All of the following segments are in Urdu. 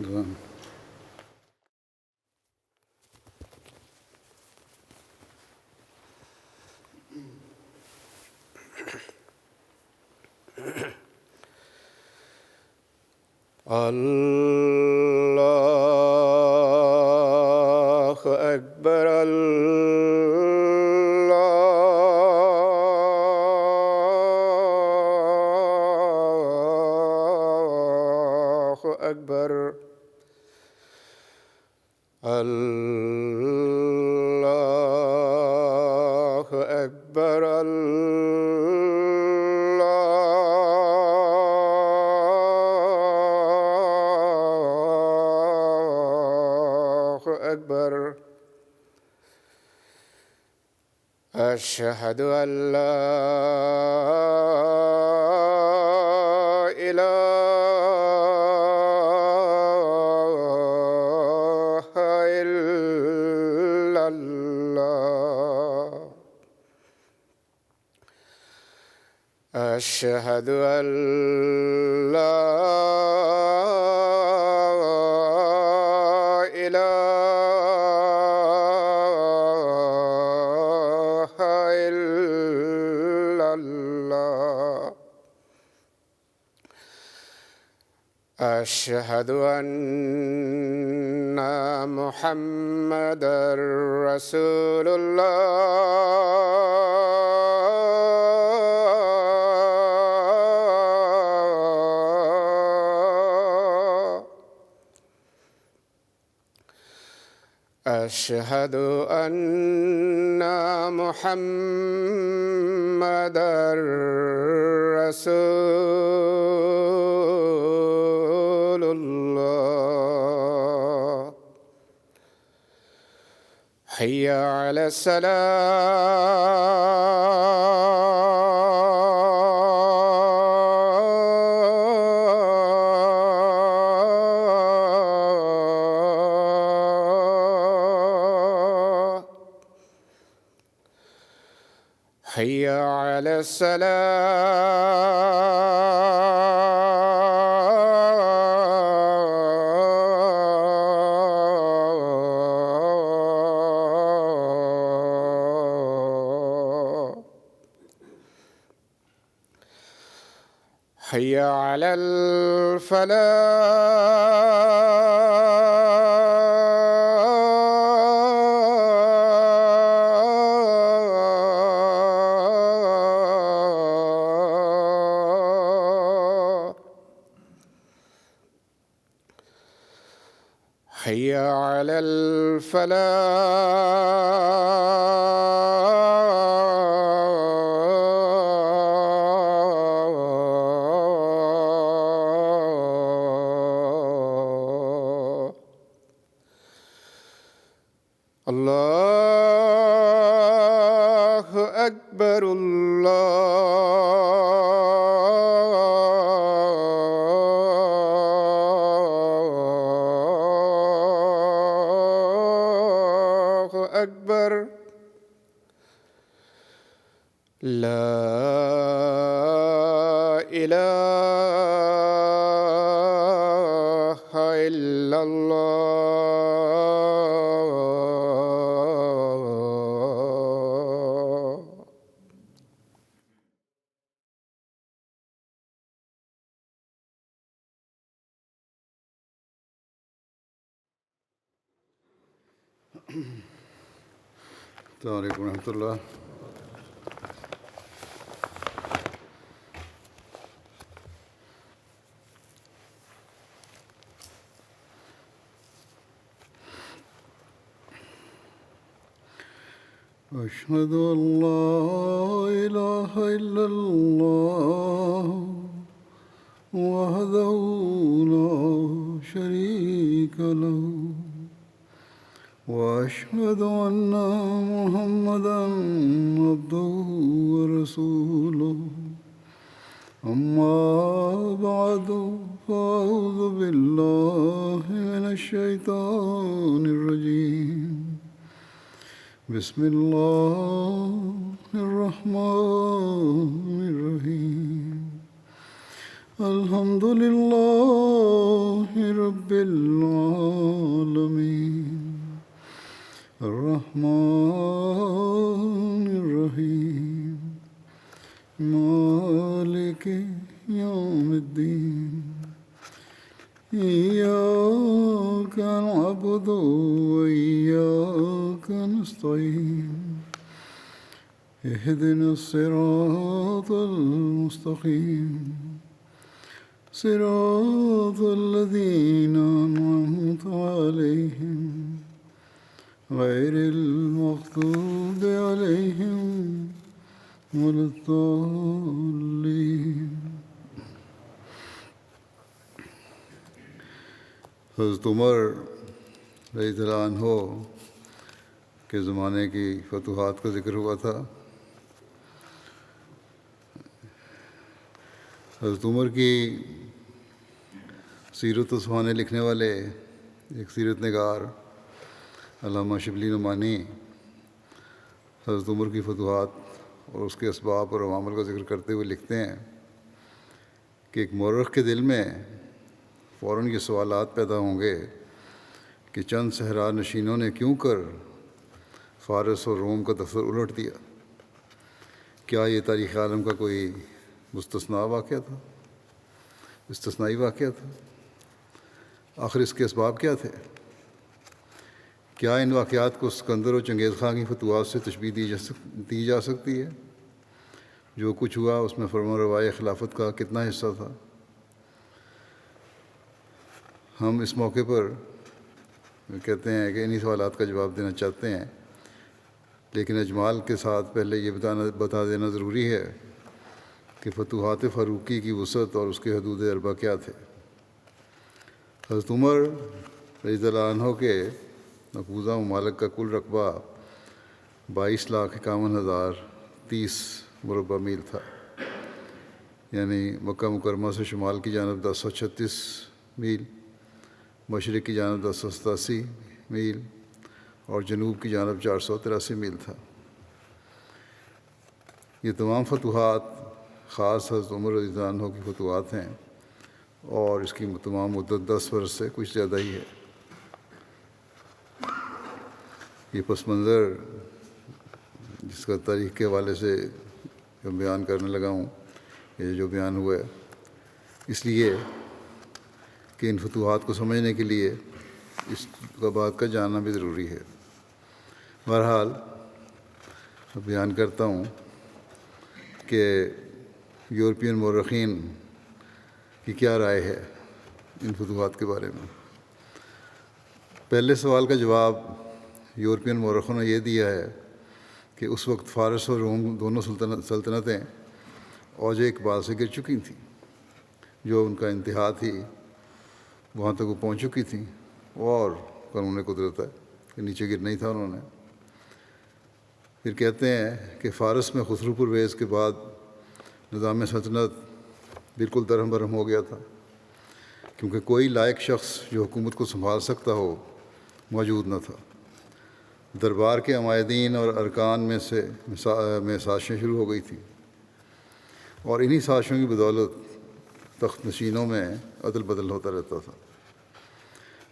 دعا. اللہ اکبر، اللہ اکبر، اللہ اکبر، اللہ اکبر، اشہد ان لا الہ الا اللہ، اشہد ان لا الہ الا اللہ، اشہد ان محمدا رسول اللہ، اشہد ان محمدا رسول اللہ، حی علی الصلاۃ، حی علی الصلاۃ، حی علی الفلاح، حی علی الفلاح، اللہ اکبر، اللہ اکبر، لا الہ الا اللہ. السلام علیکم ورحمۃ اللہ. أشهد أن لا إله إلا الله وحده لا شريك له وأشهد أن محمدا عبده ورسوله أما بعد فأعوذ بالله من الشيطان الرجيم بسم الله الرحمن الرحيم الحمد لله رب العالمين الرحمن الرحيم مالك يوم الدين إياك نعبد وإياك نستعين اهدنا الصراط المستقيم صراط الذين أنعمت عليهم غير المغضوب عليهم ولا الضالين. حضرت عمر رضی اللہ عنہ کے زمانے کی فتوحات کا ذکر ہوا تھا. حضرت عمر کی سیرت و سہانے لکھنے والے ایک سیرت نگار علامہ شبلی نعمانی حضرت عمر کی فتوحات اور اس کے اسباب اور عوامل کا ذکر کرتے ہوئے لکھتے ہیں کہ ایک مورخ کے دل میں فوراً یہ سوالات پیدا ہوں گے کہ چند صحرا نشینوں نے کیوں کر فارس اور روم کا دفتر الٹ دیا. کیا یہ تاریخ عالم کا کوئی استثنائی واقعہ تھا؟ آخر اس کے اسباب کیا تھے؟ کیا ان واقعات کو اسکندر اور چنگیز خان کی فتوحات سے تشبیہ دی جا سکتی ہے؟ جو کچھ ہوا اس میں فرمانروائی خلافت کا کتنا حصہ تھا؟ ہم اس موقع پر کہتے ہیں کہ انہی سوالات کا جواب دینا چاہتے ہیں، لیکن اجمال کے ساتھ پہلے یہ بتا دینا ضروری ہے کہ فتوحات فاروقی کی وسعت اور اس کے حدود اربع کیا تھے. حضرت عمر رضی اللہ عنہ کے مقبوضہ ممالک کا کل رقبہ 22,51,030 مربع میل تھا، یعنی مکہ مکرمہ سے شمال کی جانب 1036 میل، مشرق کی جانب 1087 میل اور جنوب کی جانب 483 میل تھا. یہ تمام فتوحات خاص حضرت عمر رضی اللہ عنہ کی فتوحات ہیں اور اس کی تمام مدت 10 برس سے کچھ زیادہ ہی ہے. یہ پس منظر جس کا تاریخ کے حوالے سے جو بیان کرنے لگا ہوں، یہ جو بیان ہوا ہے، اس لیے کہ ان فتوحات کو سمجھنے کے لیے اس بات کا جاننا بھی ضروری ہے. بہرحال بیان کرتا ہوں کہ یورپین مورخین کی کیا رائے ہے ان فتوحات کے بارے میں. پہلے سوال کا جواب یورپین مورخوں نے یہ دیا ہے کہ اس وقت فارس اور روم دونوں سلطنتیں اوج اقبال سے گر چکی تھیں، جو ان کا انتہا تھی وہاں تک وہ پہنچ چکی تھیں، اور قانون قدرت ہے کہ نیچے گرنا ہی تھا انہوں نے. پھر کہتے ہیں کہ فارس میں خسرو پرویز کے بعد نظام سلطنت بالکل درہم برہم ہو گیا تھا، کیونکہ کوئی لائق شخص جو حکومت کو سنبھال سکتا ہو موجود نہ تھا. دربار کے عمائدین اور ارکان میں سازشیں شروع ہو گئی تھیں، اور انہی سازشوں کی بدولت تخت نشینوں میں عدل بدل ہوتا رہتا تھا.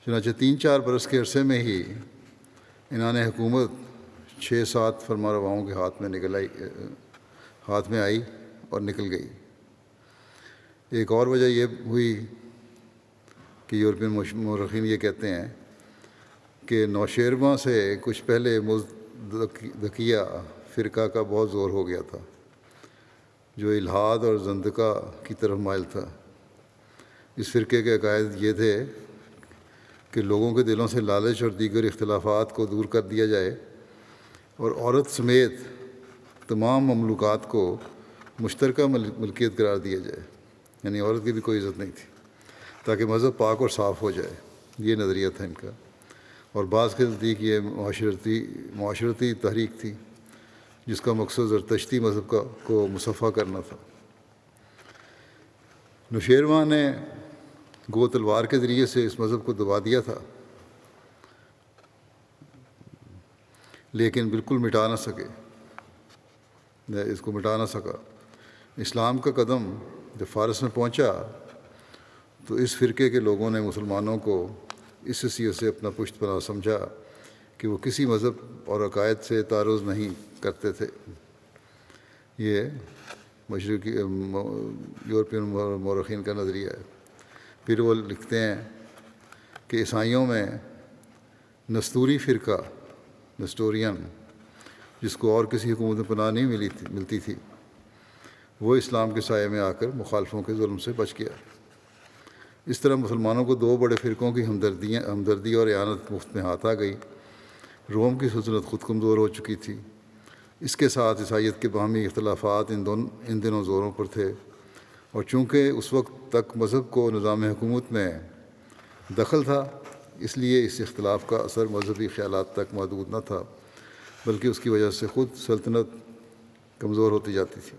چنانچہ 3-4 برس کے عرصے میں ہی انہوں نے حکومت 6-7 فرمانرواؤں کے ہاتھ میں آئی اور نکل گئی. ایک اور وجہ یہ ہوئی کہ یورپین مورخین یہ کہتے ہیں کہ نوشیروان سے کچھ پہلے مزدکیہ فرقہ کا بہت زور ہو گیا تھا، جو الحاد اور زندقہ کی طرف مائل تھا. اس فرقے کے عقائد یہ تھے کہ لوگوں کے دلوں سے لالچ اور دیگر اختلافات کو دور کر دیا جائے اور عورت سمیت تمام مملوکات کو مشترکہ ملکیت قرار دیا جائے، یعنی عورت کی بھی کوئی عزت نہیں تھی، تاکہ مذہب پاک اور صاف ہو جائے. یہ نظریہ تھا ان کا، اور بعض کے نزدیک یہ معاشرتی تحریک تھی جس کا مقصد زرتشتی مذہب کو مصفح کرنا تھا. نوشیروان نے گو تلوار کے ذریعے سے اس مذہب کو دبا دیا تھا، لیکن بالکل مٹا نہ سکا. اسلام کا قدم جب فارس میں پہنچا تو اس فرقے کے لوگوں نے مسلمانوں کو اس حیثیت سے اپنا پشت پناہ سمجھا کہ وہ کسی مذہب اور عقائد سے تعارض نہیں کرتے تھے۔ یہ مشرقی یورپین مورخین کا نظریہ ہے۔ پھر وہ لکھتے ہیں کہ عیسائیوں میں نستوری فرقہ، نسٹورین، جس کو اور کسی حکومت میں پناہ نہیں ملتی تھی، وہ اسلام کے سائے میں آ کر مخالفوں کے ظلم سے بچ گیا۔ اس طرح مسلمانوں کو دو بڑے فرقوں کی ہمدردی اور اعانت مفت میں ہاتھ آ گئی۔ روم کی سلطنت خود کمزور ہو چکی تھی، اس کے ساتھ عیسائیت کے باہمی اختلافات ان دنوں زوروں پر تھے، اور چونکہ اس وقت تک مذہب کو نظام حکومت میں دخل تھا، اس لیے اس اختلاف کا اثر مذہبی خیالات تک محدود نہ تھا، بلکہ اس کی وجہ سے خود سلطنت کمزور ہوتی جاتی تھی۔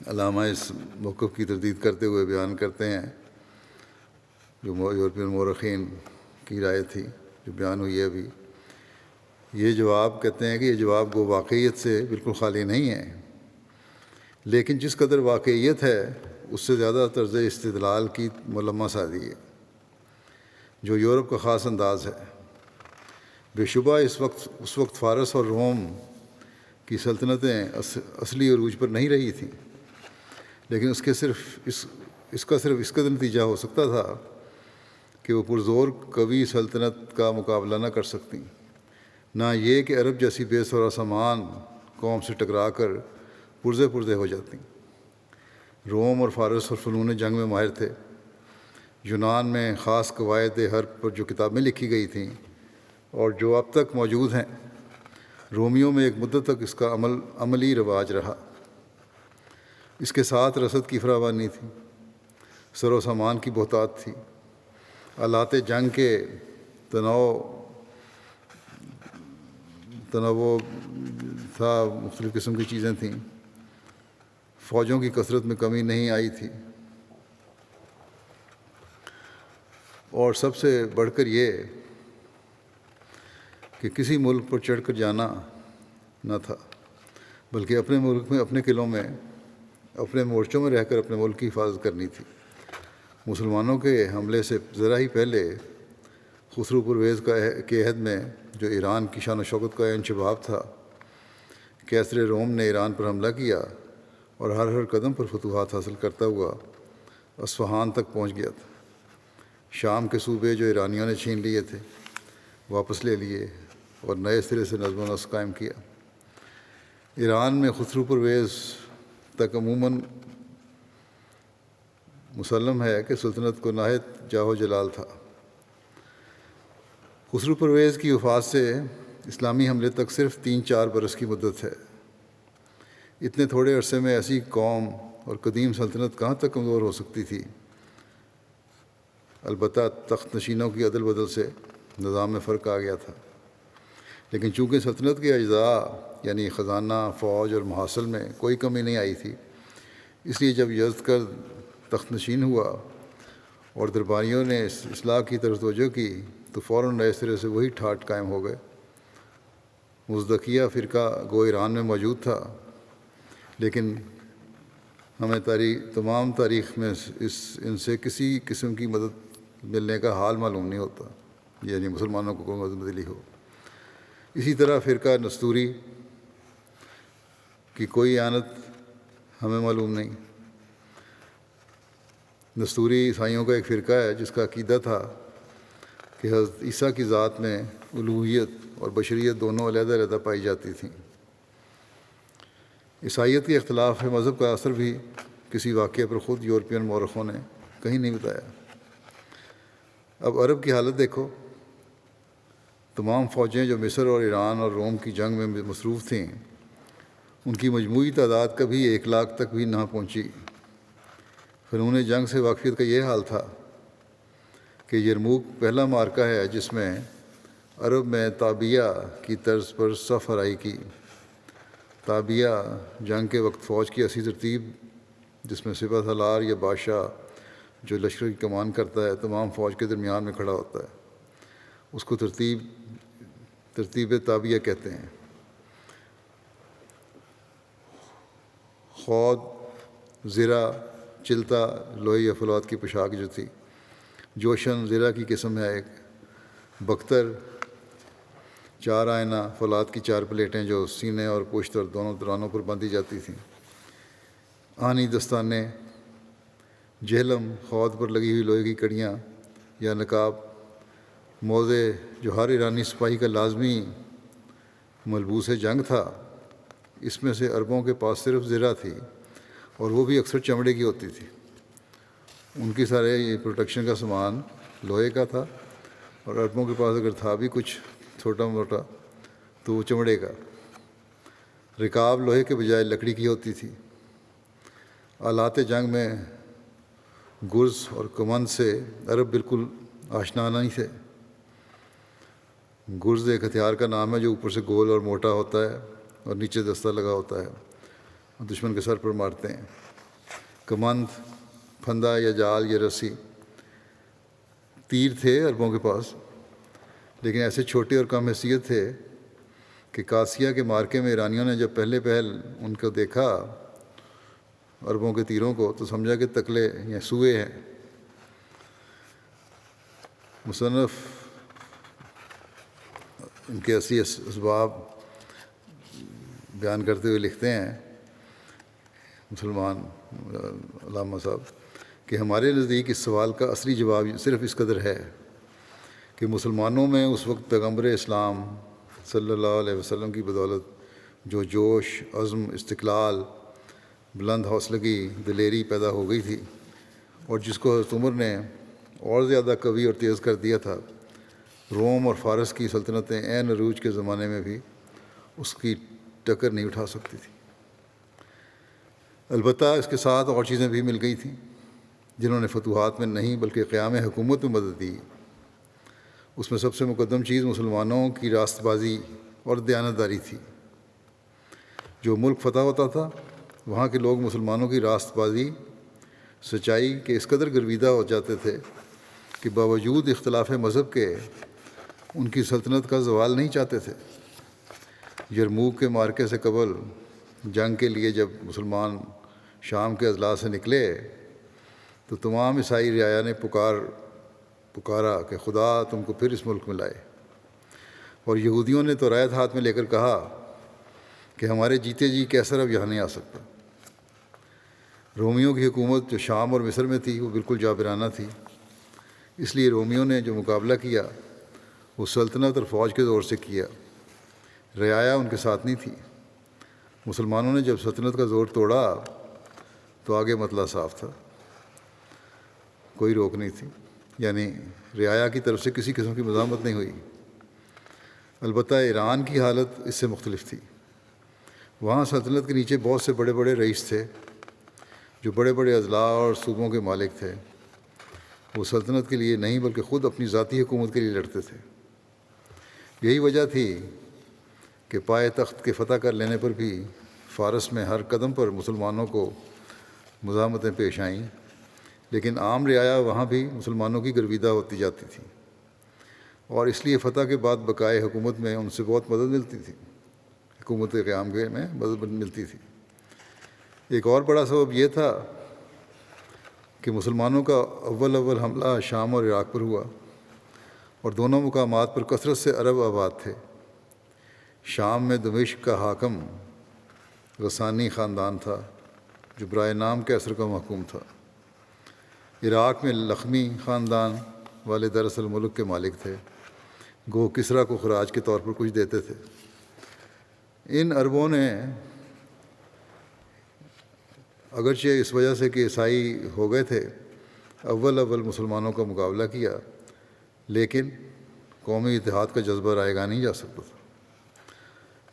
علامہ اس موقف کی تردید کرتے ہوئے بیان کرتے ہیں، جو یورپین مورخین کی رائے تھی جو بیان ہوئی ہے ابھی، یہ جواب کہتے ہیں کہ یہ جواب گو واقعیت سے بالکل خالی نہیں ہے، لیکن جس قدر واقعیت ہے اس سے زیادہ طرز استدلال کی ملمہ سازی ہے، جو یورپ کا خاص انداز ہے۔ بے شبہ اس وقت فارس اور روم کی سلطنتیں اصلی عروج پر نہیں رہی تھیں، لیکن اس کا صرف اس قدر نتیجہ ہو سکتا تھا کہ وہ پرزور قوی سلطنت کا مقابلہ نہ کر سکتیں، نہ یہ کہ عرب جیسی بے سر و سامان قوم سے ٹکرا کر پرزے ہو جاتی۔ روم اور فارس اور فنون جنگ میں ماہر تھے۔ یونان میں خاص قواعد حرب پر جو کتابیں لکھی گئی تھیں اور جو اب تک موجود ہیں، رومیوں میں ایک مدت تک اس کا عملی رواج رہا۔ اس کے ساتھ رسد کی فراوانی تھی، سر و سامان کی بہتات تھی، آلات جنگ کے تنوع تھا، مختلف قسم کی چیزیں تھیں، فوجوں کی کثرت میں کمی نہیں آئی تھی، اور سب سے بڑھ کر یہ کہ کسی ملک پر چڑھ کر جانا نہ تھا، بلکہ اپنے ملک میں، اپنے قلعوں میں، اپنے مورچوں میں رہ کر اپنے ملک کی حفاظت کرنی تھی۔ مسلمانوں کے حملے سے ذرا ہی پہلے خسرو پرویز کے عہد میں، جو ایران کی شان و شوکت کا عین شباب تھا، کیسر روم نے ایران پر حملہ کیا اور ہر قدم پر فتوحات حاصل کرتا ہوا اصفہان تک پہنچ گیا تھا۔ شام کے صوبے جو ایرانیوں نے چھین لیے تھے واپس لے لیے اور نئے سرے سے نظم و نسق قائم کیا۔ ایران میں خسرو پرویز تک عموماً مسلم ہے کہ سلطنت کو نہایت جاہ و جلال تھا۔ خسرو پرویز کی وفات سے اسلامی حملے تک صرف 3-4 برس کی مدت ہے۔ اتنے تھوڑے عرصے میں ایسی قوم اور قدیم سلطنت کہاں تک کمزور ہو سکتی تھی؟ البتہ تخت نشینوں کی عدل بدل سے نظام میں فرق آ گیا تھا، لیکن چونکہ سلطنت کے اجزاء یعنی خزانہ، فوج اور محاصل میں کوئی کمی نہیں آئی تھی، اس لیے جب یزدگرد تخت نشین ہوا اور درباریوں نے اصلاح کی طرف توجہ کی تو فوراً نئے سرے سے وہی ٹھاٹ قائم ہو گئے۔ مزدکیہ فرقہ گو ایران میں موجود تھا، لیکن ہمیں تمام تاریخ میں ان سے کسی قسم کی مدد ملنے کا حال معلوم نہیں ہوتا، یعنی مسلمانوں کو کوئی مدد ملی ہو۔ اسی طرح فرقہ نستوری کی کوئی اعانت ہمیں معلوم نہیں۔ نستوری عیسائیوں کا ایک فرقہ ہے جس کا عقیدہ تھا کہ حضرت عیسیٰ کی ذات میں الوہیت اور بشریت دونوں علیحدہ علیحدہ پائی جاتی تھیں۔ عیسائیت کے اختلاف مذہب کا اثر بھی کسی واقعے پر خود یورپین مورخوں نے کہیں نہیں بتایا۔ اب عرب کی حالت دیکھو، تمام فوجیں جو مصر اور ایران اور روم کی جنگ میں مصروف تھیں، ان کی مجموعی تعداد کبھی 1 لاکھ تک بھی نہ پہنچی۔ فنون جنگ سے واقفیت کا یہ حال تھا کہ یرموک پہلا معرکہ ہے جس میں عرب میں تابیہ کی طرز پر صف آرائی کی۔ تابیہ جنگ کے وقت فوج کی ایسی ترتیب جس میں سپہ سالار یا بادشاہ جو لشکر کی کمان کرتا ہے تمام فوج کے درمیان میں کھڑا ہوتا ہے، اس کو ترتیب تابیہ کہتے ہیں۔ خود، زرہ، چلتا لوہے یا فولاد کی پوشاک جو تھی، جوشن زرہ کی قسم ہے ایک، بختر، 4 آئینہ فولاد کی 4 پلیٹیں جو سینے اور پشت اور دونوں دورانوں پر باندھی جاتی تھیں، آنی دستانے، جہلم خود پر لگی ہوئی لوہے کی کڑیاں یا نقاب، موزے جو ہر ایرانی سپاہی کا لازمی ملبوس جنگ تھا۔ اس میں سے عربوں کے پاس صرف زرہ تھی اور وہ بھی اکثر چمڑے کی ہوتی تھی۔ ان کی سارے یہ پروٹیکشن کا سامان لوہے کا تھا، اور عربوں کے پاس اگر تھا بھی کچھ چھوٹا موٹا تو وہ چمڑے کا۔ رکاب لوہے کے بجائے لکڑی کی ہوتی تھی۔ آلات جنگ میں گرز اور کمند سے عرب بالکل آشنا نہیں تھے۔ گرز ایک ہتھیار کا نام ہے جو اوپر سے گول اور موٹا ہوتا ہے اور نیچے دستہ لگا ہوتا ہے اور دشمن کے سر پر مارتے ہیں۔ کمند پھندا یا جال یا رسی۔ تیر تھے عربوں کے پاس، لیکن ایسے چھوٹے اور کم حیثیت تھے کہ قادسیہ کے معرکے میں ایرانیوں نے جب پہلے پہل ان کو دیکھا عربوں کے تیروں کو تو سمجھا کہ تکلے یا سوئے ہیں۔ مصنف ان کے اصلی اسباب بیان کرتے ہوئے لکھتے ہیں، مسلمان علامہ صاحب، کہ ہمارے نزدیک اس سوال کا اصلی جواب صرف اس قدر ہے کہ مسلمانوں میں اس وقت پیغمبر اسلام صلی اللہ علیہ وسلم کی بدولت جو جوش، عزم، استقلال، بلند حوصلگی، دلیری پیدا ہو گئی تھی، اور جس کو حضرت عمر نے اور زیادہ قوی اور تیز کر دیا تھا، روم اور فارس کی سلطنتیں عین عروج کے زمانے میں بھی اس کی ٹکر نہیں اٹھا سکتی تھی۔ البتہ اس کے ساتھ اور چیزیں بھی مل گئی تھیں جنہوں نے فتوحات میں نہیں بلکہ قیام حکومت میں مدد دی۔ اس میں سب سے مقدم چیز مسلمانوں کی راست بازی اور دیانتداری تھی۔ جو ملک فتح ہوتا تھا وہاں کے لوگ مسلمانوں کی راست بازی، سچائی کے اس قدر گرویدہ ہو جاتے تھے کہ باوجود اختلاف مذہب کے ان کی سلطنت کا زوال نہیں چاہتے تھے۔ یرموک کے معرکے سے قبل جنگ کے لیے جب مسلمان شام کے اضلاع سے نکلے تو تمام عیسائی رعایا نے پکارا کہ خدا تم کو پھر اس ملک میں لائے، اور یہودیوں نے تو رایت ہاتھ میں لے کر کہا کہ ہمارے جیتے جی کیسر اب یہاں نہیں آ سکتا۔ رومیوں کی حکومت جو شام اور مصر میں تھی وہ بالکل جابرانہ تھی، اس لیے رومیوں نے جو مقابلہ کیا وہ سلطنت اور فوج کے زور سے کیا، رعایا ان کے ساتھ نہیں تھی۔ مسلمانوں نے جب سلطنت کا زور توڑا تو آگے مطلع صاف تھا، کوئی روک نہیں تھی، یعنی رعایا کی طرف سے کسی قسم کی مزاحمت نہیں ہوئی۔ البتہ ایران کی حالت اس سے مختلف تھی۔ وہاں سلطنت کے نیچے بہت سے بڑے بڑے رئیس تھے جو بڑے بڑے اضلاع اور صوبوں کے مالک تھے۔ وہ سلطنت کے لیے نہیں بلکہ خود اپنی ذاتی حکومت کے لیے لڑتے تھے۔ یہی وجہ تھی کہ پائے تخت کے فتح کر لینے پر بھی فارس میں ہر قدم پر مسلمانوں کو مزاحمتیں پیش آئیں، لیکن عام رعایا وہاں بھی مسلمانوں کی گرویدہ ہوتی جاتی تھی، اور اس لیے فتح کے بعد بقائے حکومت میں ان سے بہت مدد ملتی تھی، حکومت کے قیام میں مدد ملتی تھی۔ ایک اور بڑا سبب یہ تھا کہ مسلمانوں کا اول حملہ شام اور عراق پر ہوا، اور دونوں مقامات پر کثرت سے عرب آباد تھے۔ شام میں دمشق کا حاکم غسانی خاندان تھا جو برائے نام کیسر کا محکوم تھا۔ عراق میں لخمی خاندان والے دراصل ملک کے مالک تھے، گو کسریٰ کو خراج کے طور پر کچھ دیتے تھے۔ ان عربوں نے اگرچہ اس وجہ سے کہ عیسائی ہو گئے تھے اول مسلمانوں کا مقابلہ کیا، لیکن قومی اتحاد کا جذبہ رائے گاہ نہیں جا سکتا تھا۔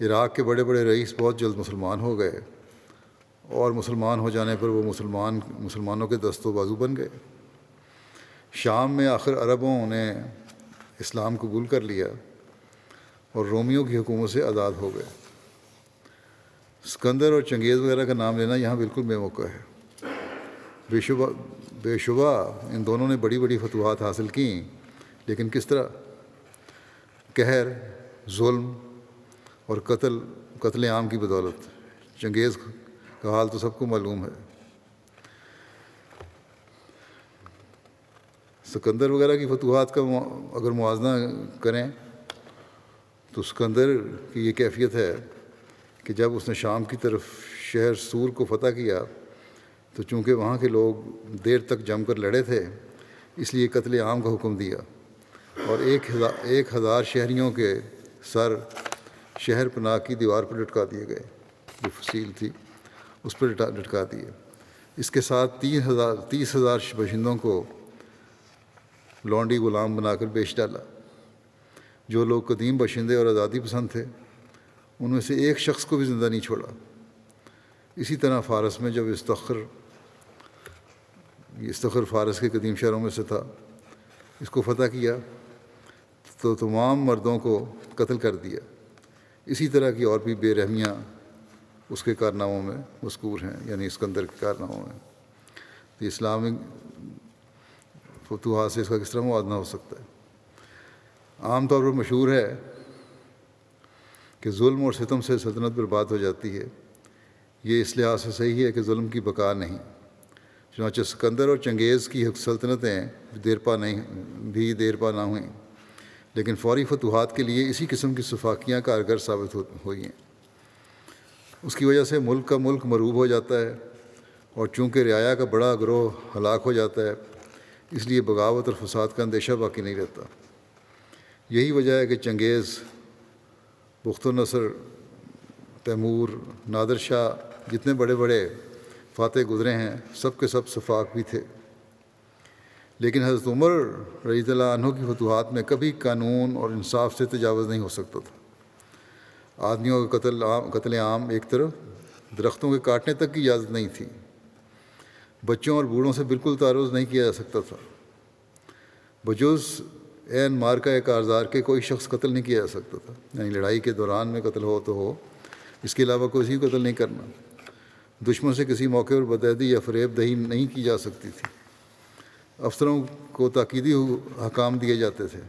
عراق کے بڑے بڑے رئیس بہت جلد مسلمان ہو گئے، اور مسلمان ہو جانے پر وہ مسلمانوں کے دست و بازو بن گئے۔ شام میں آخر عربوں نے اسلام قبول کر لیا اور رومیوں کی حکومت سے آزاد ہو گئے۔ اسکندر اور چنگیز وغیرہ کا نام لینا یہاں بالکل بے موقع ہے۔ بے شبہ ان دونوں نے بڑی بڑی فتوحات حاصل کیں، لیکن کس طرح؟ قہر، ظلم اور قتل عام کی بدولت۔ چنگیز کا حال تو سب کو معلوم ہے۔ سکندر وغیرہ کی فتوحات کا اگر موازنہ کریں تو سکندر کی یہ کیفیت ہے کہ جب اس نے شام کی طرف شہر سور کو فتح کیا تو چونکہ وہاں کے لوگ دیر تک جم کر لڑے تھے اس لیے قتل عام کا حکم دیا، اور 1000 شہریوں کے سر شہر پناہ کی دیوار پر لٹکا دیے گئے، جو فصیل تھی اس پر لٹکا دیے۔ اس کے ساتھ 30,000 باشندوں کو لونڈی غلام بنا کر بیچ ڈالا۔ جو لوگ قدیم باشندے اور آزادی پسند تھے ان میں سے ایک شخص کو بھی زندہ نہیں چھوڑا۔ اسی طرح فارس میں جب استخر فارس کے قدیم شہروں میں سے تھا، اس کو فتح کیا تو تمام مردوں کو قتل کر دیا۔ اسی طرح کی اور بھی بے رحمیاں اس کے کارناموں میں مذکور ہیں، یعنی اسکندر کے کارناموں میں۔ تو اسلامک فتوحات سے اس کا کس طرح موازنہ ہو سکتا ہے؟ عام طور پر مشہور ہے کہ ظلم اور ستم سے سلطنت برباد ہو جاتی ہے۔ یہ اس لحاظ سے صحیح ہے کہ ظلم کی بقا نہیں۔ چنانچہ سکندر اور چنگیز کی سلطنتیں دیر پا نہ ہوئیں، لیکن فوری فتوحات کے لیے اسی قسم کی سفاکیاں کارگر ثابت ہوئی ہیں۔ اس کی وجہ سے ملک کا ملک مروب ہو جاتا ہے، اور چونکہ رعایا کا بڑا گروہ ہلاک ہو جاتا ہے اس لیے بغاوت اور فساد کا اندیشہ باقی نہیں رہتا۔ یہی وجہ ہے کہ چنگیز، بخت النصر، تیمور، نادر شاہ جتنے بڑے بڑے فاتح گزرے ہیں سب کے سب سفاک بھی تھے۔ لیکن حضرت عمر رضی اللہ عنہ کی فتوحات میں کبھی قانون اور انصاف سے تجاوز نہیں ہو سکتا تھا۔ آدمیوں کا قتل عام ایک طرف، درختوں کے کاٹنے تک کی اجازت نہیں تھی۔ بچوں اور بوڑھوں سے بالکل تعرض نہیں کیا جا سکتا تھا۔ بجوز عین مارکہ کارزار کے کوئی شخص قتل نہیں کیا جا سکتا تھا، یعنی لڑائی کے دوران میں قتل ہو تو ہو، اس کے علاوہ کسی کو قتل نہیں کرنا۔ دشمن سے کسی موقع پر بدعہدی یا فریب دہی نہیں کی جا سکتی تھی۔ افسروں کو تاکیدی حکام دیے جاتے تھے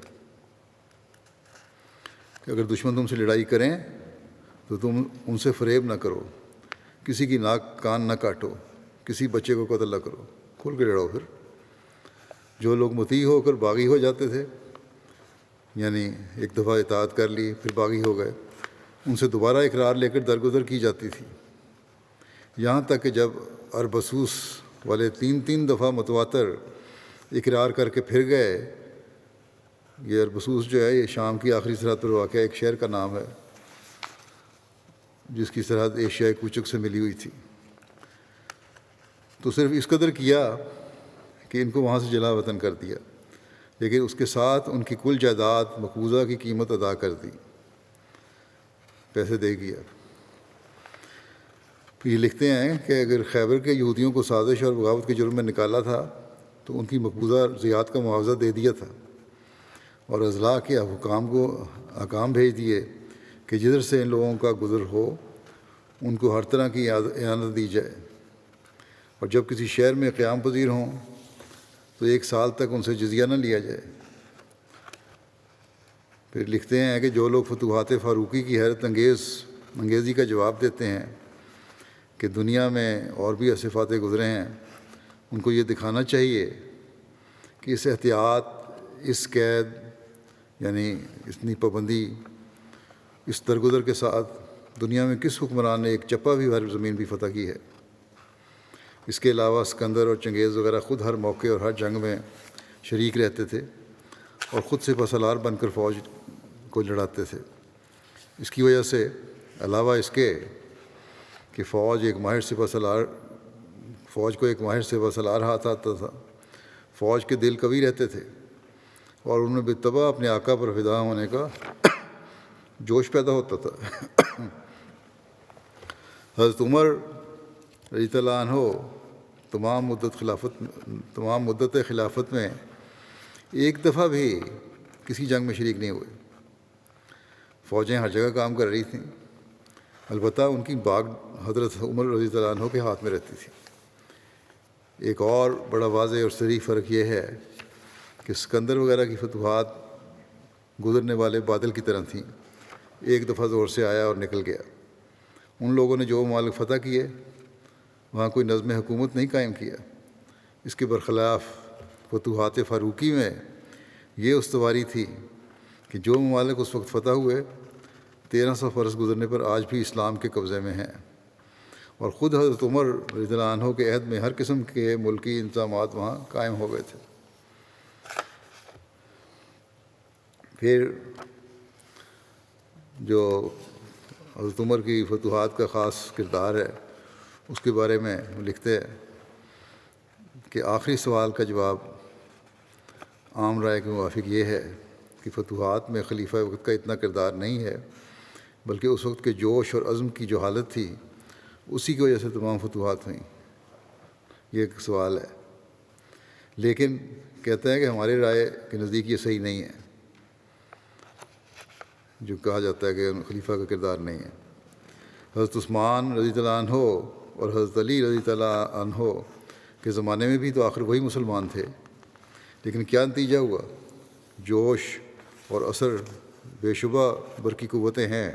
کہ اگر دشمن تم سے لڑائی کریں تو تم ان سے فریب نہ کرو، کسی کی ناک کان نہ کاٹو، کسی بچے کو قتل نہ کرو، کھل کے لڑو۔ پھر جو لوگ مطیع ہو کر باغی ہو جاتے تھے، یعنی ایک دفعہ اطاعت کر لی پھر باغی ہو گئے، ان سے دوبارہ اقرار لے کر درگزر کی جاتی تھی، یہاں تک کہ جب اربسوس والے 3 دفعہ متواتر اقرار کر کے پھر گئے۔ یہ اربسوس جو ہے یہ شام کی آخری سرحد پر واقع ایک شہر کا نام ہے جس کی سرحد ایشیائے کوچک سے ملی ہوئی تھی، تو صرف اس قدر کیا کہ ان کو وہاں سے جلا وطن کر دیا، لیکن اس کے ساتھ ان کی کل جائیداد مقبوضہ کی قیمت ادا کر دی، پیسے دے گیا۔ یہ لکھتے ہیں کہ اگر خیبر کے یہودیوں کو سازش اور بغاوت کے جرم میں نکالا تھا تو ان کی مقبوضہ ضیاعت کا معاوضہ دے دیا تھا، اور اضلاع کے حکام کو احکام بھیج دیے کہ جدھر سے ان لوگوں کا گزر ہو ان کو ہر طرح کی اعانت دی جائے، اور جب کسی شہر میں قیام پذیر ہوں تو 1 سال تک ان سے جزیہ نہ لیا جائے۔ پھر لکھتے ہیں کہ جو لوگ فتوحات فاروقی کی حیرت انگیزی کا جواب دیتے ہیں کہ دنیا میں اور بھی ایسے فاتح گزرے ہیں، ان کو یہ دکھانا چاہیے کہ اس احتیاط، اس قید، یعنی اتنی پابندی، اس درگزر کے ساتھ دنیا میں کس حکمران نے ایک چپا بھی ہر زمین بھی فتح کی ہے۔ اس کے علاوہ اسکندر اور چنگیز وغیرہ خود ہر موقع اور ہر جنگ میں شریک رہتے تھے اور خود سپہ سالار بن کر فوج کو لڑاتے تھے۔ اس کی وجہ سے علاوہ اس کے کہ فوج کو ایک ماہر سپہ سالار ہاتھ آتا تھا، فوج کے دل قوی رہتے تھے اور ان میں بالطبع اپنے آقا پر فدا ہونے کا جوش پیدا ہوتا تھا۔ حضرت عمر رضی اللہ عنہ تمام مدت خلافت میں ایک دفعہ بھی کسی جنگ میں شریک نہیں ہوئے۔ فوجیں ہر جگہ کام کر رہی تھیں، البتہ ان کی باغ حضرت عمر رضی اللہ عنہ کے ہاتھ میں رہتی تھی۔ ایک اور بڑا واضح اور صریح فرق یہ ہے کہ سکندر وغیرہ کی فتوحات گزرنے والے بادل کی طرح تھیں، ایک دفعہ زور سے آیا اور نکل گیا۔ ان لوگوں نے جو ممالک فتح کیے وہاں کوئی نظم حکومت نہیں قائم کیا۔ اس کے برخلاف فتوحات فاروقی میں یہ استواری تھی کہ جو ممالک اس وقت فتح ہوئے 1300 برس گزرنے پر آج بھی اسلام کے قبضے میں ہیں، اور خود حضرت عمر رضی اللہ عنہ کے عہد میں ہر قسم کے ملکی انتظامات وہاں قائم ہو گئے تھے۔ پھر جو حضرت عمر کی فتوحات کا خاص کردار ہے اس کے بارے میں لکھتے ہیں کہ آخری سوال کا جواب عام رائے کے موافق یہ ہے کہ فتوحات میں خلیفہ وقت کا اتنا کردار نہیں ہے، بلکہ اس وقت کے جوش اور عزم کی جو حالت تھی اسی کی وجہ سے تمام فتوحات ہوئیں۔ یہ ایک سوال ہے، لیکن کہتے ہیں کہ ہماری رائے کے نزدیک یہ صحیح نہیں ہے جو کہا جاتا ہے کہ خلیفہ کا کردار نہیں ہے۔ حضرت عثمان رضی اللہ عنہ اور حضرت علی رضی اللہ عنہ کے زمانے میں بھی تو آخر وہی مسلمان تھے، لیکن کیا نتیجہ ہوا؟ جوش اور اثر بے شبہ برقی قوتیں ہیں،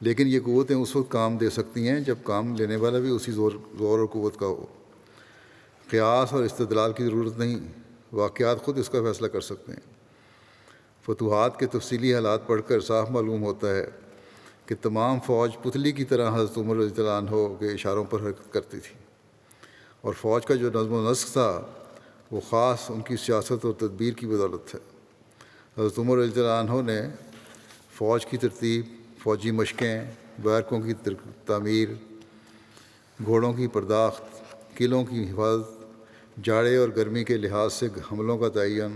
لیکن یہ قوتیں اس وقت کام دے سکتی ہیں جب کام لینے والا بھی اسی زور اور قوت کا ہو۔ قیاس اور استدلال کی ضرورت نہیں، واقعات خود اس کا فیصلہ کر سکتے ہیں۔ فتوحات کے تفصیلی حالات پڑھ کر صاف معلوم ہوتا ہے کہ تمام فوج پتلی کی طرح حضرت عمر رضی اللہ عنہ کے اشاروں پر حرکت کرتی تھی، اور فوج کا جو نظم و نسق تھا وہ خاص ان کی سیاست اور تدبیر کی بدولت ہے۔ حضرت عمر رضی اللہ عنہ نے فوج کی ترتیب، فوجی مشقیں، بیرکوں کی تعمیر، گھوڑوں کی پرداخت، قلعوں کی حفاظت، جاڑے اور گرمی کے لحاظ سے حملوں کا تعین،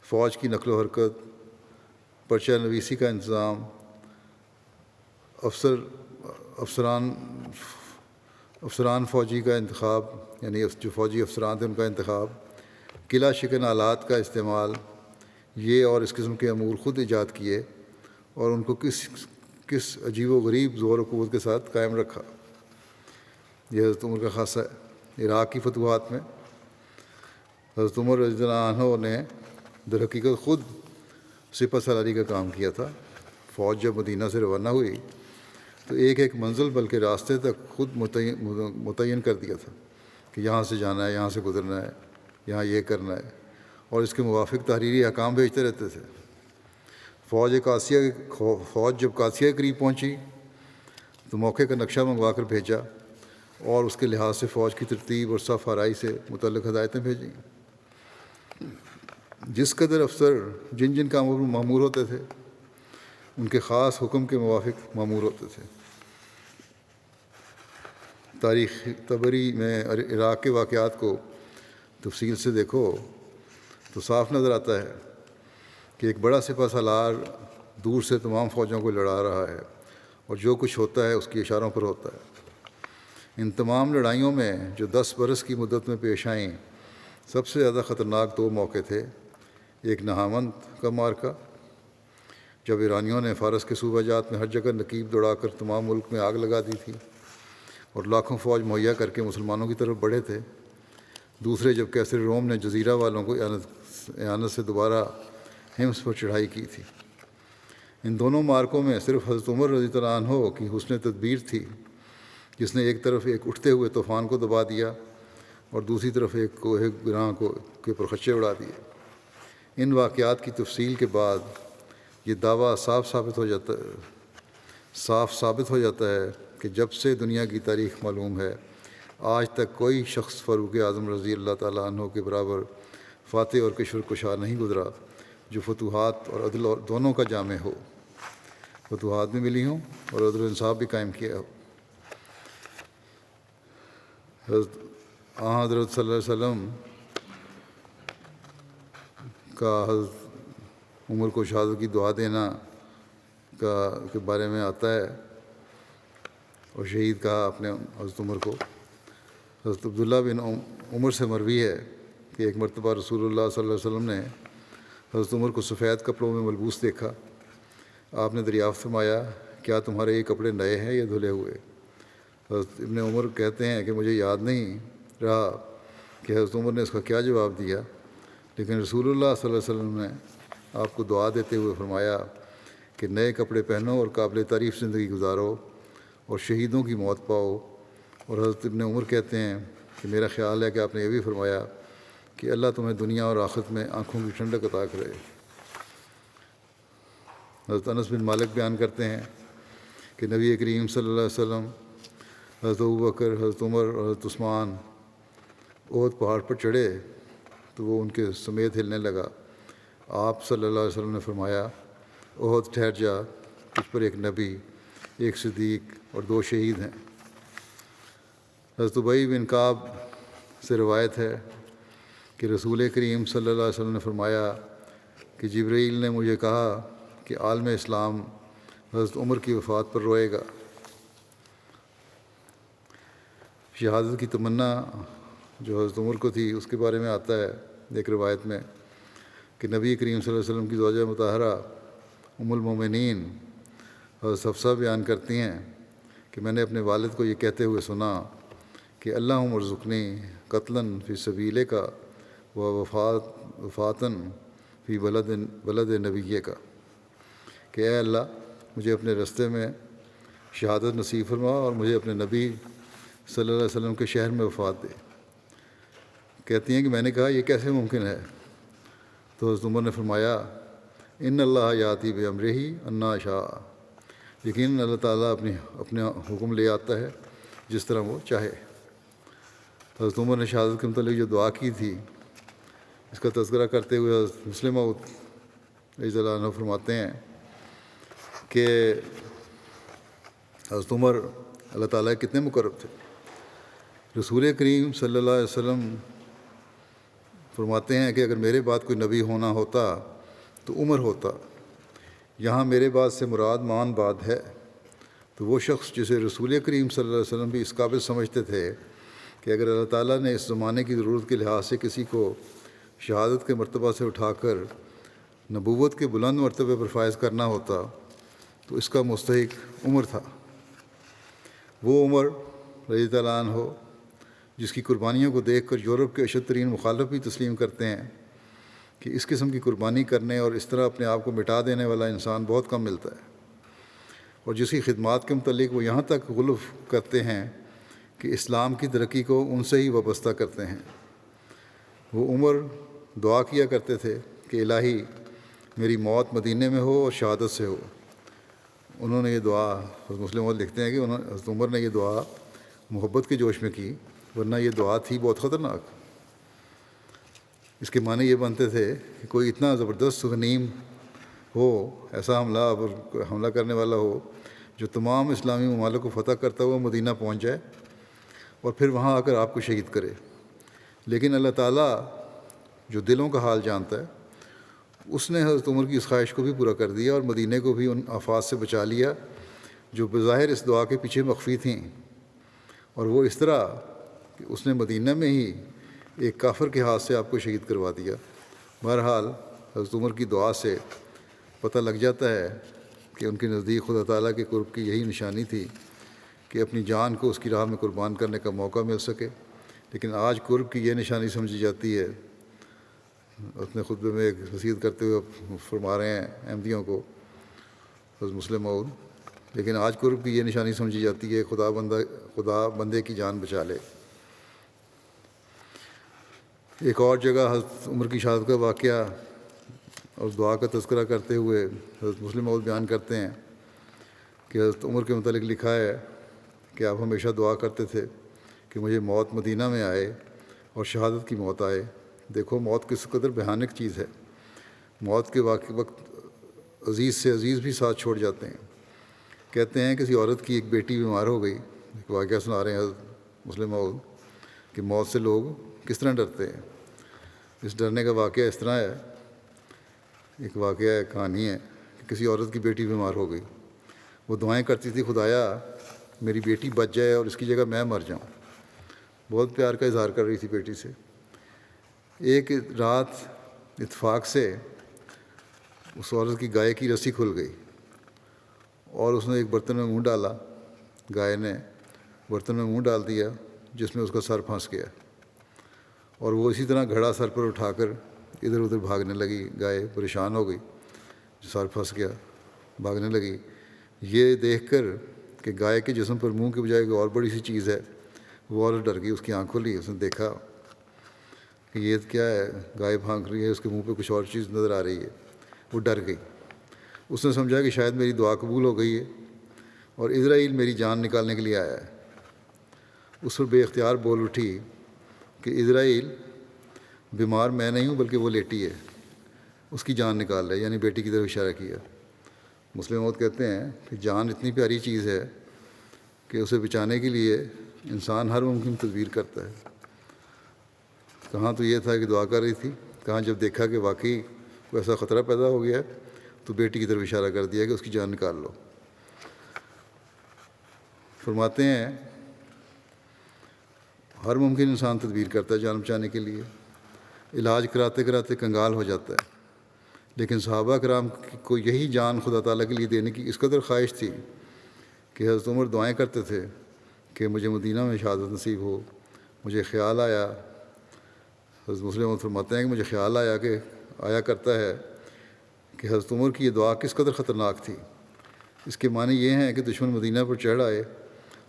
فوج کی نقل و حرکت، پرچہ نویسی کا انتظام، افسران فوجی کا انتخاب، یعنی جو فوجی افسران تھے ان کا انتخاب، قلعہ شکن آلات کا استعمال، یہ اور اس قسم کے امور خود ایجاد کیے اور ان کو کس عجیب و غریب زور و قوت کے ساتھ قائم رکھا۔ یہ حضرت عمر کا خاصہ ہے۔ عراق کی فتوحات میں حضرت عمر رضی اللہ عنہ نے در حقیقت خود سپہ سالاری کا کام کیا تھا۔ فوج جب مدینہ سے روانہ ہوئی تو ایک منزل بلکہ راستے تک خود متعین کر دیا تھا کہ یہاں سے جانا ہے، یہاں سے گزرنا ہے، یہاں یہ کرنا ہے، اور اس کے موافق تحریری احکام بھیجتے رہتے تھے۔ فوج جب قادسیہ کے قریب پہنچی تو موقع کا نقشہ منگوا کر بھیجا اور اس کے لحاظ سے فوج کی ترتیب اور صف آرائی سے متعلق ہدایتیں بھیجیں۔ جس قدر افسر جن کاموں پر مامور ہوتے تھے ان کے خاص حکم کے موافق مامور ہوتے تھے۔ تاریخ طبری میں عراق کے واقعات کو تفصیل سے دیکھو تو صاف نظر آتا ہے کہ ایک بڑا سپہ سالار دور سے تمام فوجوں کو لڑا رہا ہے، اور جو کچھ ہوتا ہے اس کے اشاروں پر ہوتا ہے۔ ان تمام لڑائیوں میں جو 10 برس کی مدت میں پیش آئیں، سب سے زیادہ خطرناک 2 موقع تھے۔ ایک نہامند کا مارکا، جب ایرانیوں نے فارس کے صوبہ جات میں ہر جگہ نقیب دوڑا کر تمام ملک میں آگ لگا دی تھی اور لاکھوں فوج مہیا کر کے مسلمانوں کی طرف بڑھے تھے۔ دوسرے جب کیسر روم نے جزیرہ والوں کو اعانت سے دوبارہ حمص پر چڑھائی کی تھی۔ ان دونوں مارکوں میں صرف حضرت عمر رضی اللہ عنہ کی حسن تدبیر تھی جس نے ایک طرف ایک اٹھتے ہوئے طوفان کو دبا دیا اور دوسری طرف ایک کوہ گراں کے پرخچے اڑا دیے۔ ان واقعات کی تفصیل کے بعد یہ دعویٰ صاف ثابت ہو جاتا ہے کہ جب سے دنیا کی تاریخ معلوم ہے آج تک کوئی شخص فاروق اعظم رضی اللہ تعالیٰ عنہ کے برابر فاتح اور کشور کشا نہیں گزرا جو فتوحات اور عدل اور دونوں کا جامع ہو، فتوحات بھی ملی ہوں اور عدل و انصاف بھی قائم کیا ہو۔ حضرت صلی اللہ علیہ وسلم کا حضرت عمر کو شہادت کی دعا دینا کے بارے میں آتا ہے، اور شہید کہا اپنے حضرت عمر کو۔ حضرت عبداللہ بن عمر سے مروی ہے کہ ایک مرتبہ رسول اللہ صلی اللہ علیہ وسلم نے حضرت عمر کو سفید کپڑوں میں ملبوس دیکھا۔ آپ نے دریافت فرمایا، کیا تمہارے یہ کپڑے نئے ہیں یا دھلے ہوئے؟ حضرت ابن عمر کہتے ہیں کہ مجھے یاد نہیں رہا کہ حضرت عمر نے اس کا کیا جواب دیا، لیکن رسول اللہ صلی اللہ علیہ وسلم نے آپ کو دعا دیتے ہوئے فرمایا کہ نئے کپڑے پہنو اور قابل تعریف زندگی گزارو اور شہیدوں کی موت پاؤ اور حضرت ابن عمر کہتے ہیں کہ میرا خیال ہے کہ آپ نے یہ بھی فرمایا کہ اللہ تمہیں دنیا اور آخرت میں آنکھوں کی ٹھنڈک عطا کرے۔ حضرت انس بن مالک بیان کرتے ہیں کہ نبی کریم صلی اللہ علیہ وسلم، حضرت ابوبکر، حضرت عمر اور حضرت عثمان احد پہاڑ پر چڑھے تو وہ ان کے سمیت ہلنے لگا۔ آپ صلی اللہ علیہ وسلم نے فرمایا، احد ٹھہر جا، تجھ پر ایک نبی، ایک صدیق اور 2 شہید ہیں۔ حضرت ابی بن کعب سے روایت ہے کہ رسول کریم صلی اللہ علیہ وسلم نے فرمایا کہ جبرائیل نے مجھے کہا کہ عالم اسلام حضرت عمر کی وفات پر روئے گا۔ شہادت کی تمنا جو حضرت عمر کو تھی اس کے بارے میں آتا ہے ایک روایت میں کہ نبی کریم صلی اللہ علیہ وسلم کی زوجہ مطہرہ ام المومنین حضرت حفصہ بیان کرتی ہیں کہ میں نے اپنے والد کو یہ کہتے ہوئے سنا کہ اللہم ارزقنی قتلاً فی سبیلے کا و وفاتاً فی بلد نبیے کا، کہ اے اللہ مجھے اپنے رستے میں شہادت نصیب فرما اور مجھے اپنے نبی صلی اللہ علیہ وسلم کے شہر میں وفات دے۔ کہتی ہیں کہ میں نے کہا یہ کیسے ممکن ہے؟ تو حضرت عمر نے فرمایا، ان اللہ یاتی بامرہ انا شاء، یقیناً اللہ تعالیٰ اپنا حکم لے آتا ہے جس طرح وہ چاہے۔ حضرت عمر نے شہادت کے متعلق جو دعا کی تھی اس کا تذکرہ کرتے ہوئے حضرت مسلم موعود رضی اللہ عنہ فرماتے ہیں کہ حضرت عمر اللہ تعالیٰ کے کتنے مقرب تھے۔ رسول کریم صلی اللہ علیہ وسلم فرماتے ہیں کہ اگر میرے بعد کوئی نبی ہونا ہوتا تو عمر ہوتا، یہاں میرے بعد سے مراد مان بعد ہے، تو وہ شخص جسے رسول کریم صلی اللہ علیہ وسلم بھی اس قابل سمجھتے تھے کہ اگر اللہ تعالیٰ نے اس زمانے کی ضرورت کے لحاظ سے کسی کو شہادت کے مرتبہ سے اٹھا کر نبوت کے بلند مرتبے پر فائز کرنا ہوتا تو اس کا مستحق عمر تھا۔ وہ عمر رضی اللہ عنہ ہو جس کی قربانیوں کو دیکھ کر یورپ کے اشد ترین مخالف بھی تسلیم کرتے ہیں کہ اس قسم کی قربانی کرنے اور اس طرح اپنے آپ کو مٹا دینے والا انسان بہت کم ملتا ہے، اور جس کی خدمات کے متعلق وہ یہاں تک غلف کرتے ہیں کہ اسلام کی ترقی کو ان سے ہی وابستہ کرتے ہیں۔ وہ عمر دعا کیا کرتے تھے کہ الہی میری موت مدینے میں ہو اور شہادت سے ہو۔ انہوں نے یہ دعا، حضرت مسلم موعود لکھتے ہیں کہ حضرت عمر نے یہ دعا محبت کے جوش میں کی، ورنہ یہ دعا تھی بہت خطرناک۔ اس کے معنی یہ بنتے تھے کہ کوئی اتنا زبردست غنیم ہو، ایسا حملہ کرنے والا ہو جو تمام اسلامی ممالک کو فتح کرتا ہوا مدینہ پہنچ جائے اور پھر وہاں آ کر آپ کو شہید کرے۔ لیکن اللہ تعالیٰ جو دلوں کا حال جانتا ہے، اس نے حضرت عمر کی اس خواہش کو بھی پورا کر دیا اور مدینہ کو بھی ان آفات سے بچا لیا جو بظاہر اس دعا کے پیچھے مخفی تھیں، اور وہ اس طرح کہ اس نے مدینہ میں ہی ایک کافر کے ہاتھ سے آپ کو شہید کروا دیا۔ بہرحال حضرت عمر کی دعا سے پتہ لگ جاتا ہے کہ ان کے نزدیک خدا تعالیٰ کے قرب کی یہی نشانی تھی کہ اپنی جان کو اس کی راہ میں قربان کرنے کا موقع مل سکے۔ لیکن آج قرب کی یہ نشانی سمجھی جاتی ہے، اپنے خطبے میں ایک وصیت کرتے ہوئے فرما رہے ہیں احمدیوں کو حضرت مسلم موعود، لیکن آج قرب کی یہ نشانی سمجھی جاتی ہے خدا بندے کی جان بچا لے۔ ایک اور جگہ حضرت عمر کی شہادت کا واقعہ اور دعا کا تذکرہ کرتے ہوئے حضرت مسلم موعود بیان کرتے ہیں کہ حضرت عمر کے متعلق لکھا ہے کہ آپ ہمیشہ دعا کرتے تھے کہ مجھے موت مدینہ میں آئے اور شہادت کی موت آئے۔ دیکھو موت کس قدر بھیانک چیز ہے، موت کے وقت عزیز سے عزیز بھی ساتھ چھوڑ جاتے ہیں۔ کہتے ہیں کسی عورت کی ایک بیٹی بیمار ہو گئی، ایک واقعہ سنا رہے ہیں حضرت مسلم موعود کہ موت سے لوگ کس طرح ڈرتے ہیں۔ اس ڈرنے کا واقعہ اس طرح ہے، ایک واقعہ ہے، کہانی ہے کہ کسی عورت کی بیٹی بیمار ہو گئی، وہ دعائیں کرتی تھی خدایا میری بیٹی بچ جائے اور اس کی جگہ میں مر جاؤں، بہت پیار کا اظہار کر رہی تھی بیٹی سے۔ ایک رات اتفاق سے اس عورت کی گائے کی رسی کھل گئی اور اس نے ایک برتن میں منہ ڈالا، گائے نے برتن میں منہ ڈال دیا جس میں اس کا سر پھنس گیا، اور وہ اسی طرح گھڑا سر پر اٹھا کر ادھر ادھر بھاگنے لگی۔ گائے پریشان ہو گئی، سر پھنس گیا، بھاگنے لگی۔ یہ دیکھ کر کہ گائے کے جسم پر منہ کے بجائے کوئی اور بڑی سی چیز ہے، وہ عورت ڈر گئی، اس کی آنکھ کھلی، اس نے دیکھا کہ یہ کیا ہے، گائے بھانک رہی ہے، اس کے منہ پہ کچھ اور چیز نظر آ رہی ہے، وہ ڈر گئی۔ اس نے سمجھا کہ شاید میری دعا قبول ہو گئی ہے اور اسرائیل میری جان نکالنے کے لیے آیا ہے۔ اس پر بے اختیار بول اٹھی کہ اسرائیل، بیمار میں نہیں ہوں بلکہ وہ لیٹی ہے، اس کی جان نکال رہا ہے، یعنی بیٹی کی طرف اشارہ کیا۔ مسلم موت کہتے ہیں کہ جان اتنی پیاری چیز ہے کہ اسے بچانے کے لیے انسان ہر ممکن تدبیر کرتا ہے۔ کہاں تو یہ تھا کہ دعا کر رہی تھی، کہاں جب دیکھا کہ واقعی کوئی ایسا خطرہ پیدا ہو گیا تو بیٹی کی طرف اشارہ کر دیا کہ اس کی جان نکال لو۔ فرماتے ہیں ہر ممکن انسان تدبیر کرتا ہے جان بچانے کے لیے، علاج کراتے کراتے کنگال ہو جاتا ہے، لیکن صحابہ کرام کو یہی جان خدا تعالیٰ کے لیے دینے کی اس قدر خواہش تھی کہ حضرت عمر دعائیں کرتے تھے کہ مجھے مدینہ میں شہادت نصیب ہو۔ مجھے خیال آیا، حضرت مسلم فرماتے ہیں کہ مجھے خیال آیا کہ آیا کرتا ہے کہ حضرت عمر کی یہ دعا کس قدر خطرناک تھی۔ اس کے معنی یہ ہیں کہ دشمن مدینہ پر چڑھ آئے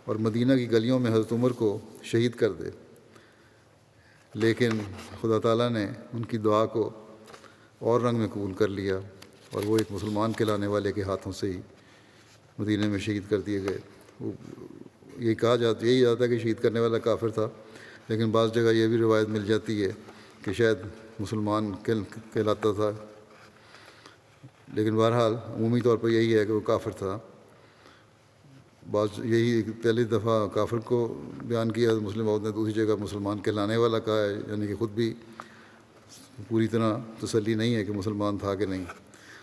اور مدینہ کی گلیوں میں حضرت عمر کو شہید کر دے، لیکن خدا تعالیٰ نے ان کی دعا کو اور رنگ میں قبول کر لیا اور وہ ایک مسلمان کہلانے والے کے ہاتھوں سے ہی مدینہ میں شہید کر دیے گئے۔ یہی جاتا ہے کہ شہید کرنے والا کافر تھا، لیکن بعض جگہ یہ بھی روایت مل جاتی ہے کہ شاید مسلمان کہلاتا تھا، لیکن بہرحال عمومی طور پر یہی ہے کہ وہ کافر تھا۔ بعض یہی پہلی دفعہ کافر کو بیان کیا مسلم عورت نے، دوسری جگہ مسلمان کہلانے والا کہا ہے، یعنی کہ خود بھی پوری طرح تسلی نہیں ہے کہ مسلمان تھا کہ نہیں۔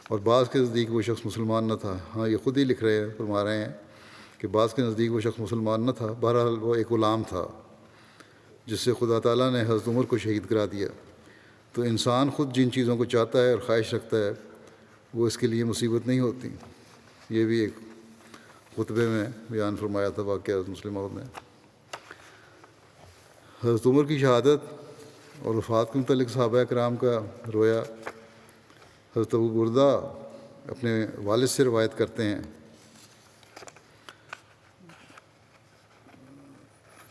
اور بعض کے نزدیک وہ شخص مسلمان نہ تھا، ہاں یہ خود ہی لکھ رہے ہیں، فرما رہے ہیں کہ بعض کے نزدیک وہ شخص مسلمان نہ تھا، بہرحال وہ ایک غلام تھا جس سے خدا تعالیٰ نے حضرت عمر کو شہید کرا دیا۔ تو انسان خود جن چیزوں کو چاہتا ہے اور خواہش رکھتا ہے وہ اس کے لیے مصیبت نہیں ہوتی۔ یہ بھی ایک خطبے میں بیان فرمایا تھا واقعہ حضرت مسلم عورت نے۔ حضرت عمر کی شہادت اور وفات کے متعلق صحابہ کرام کا رویا حضرت ابو بردہ اپنے والد سے روایت کرتے ہیں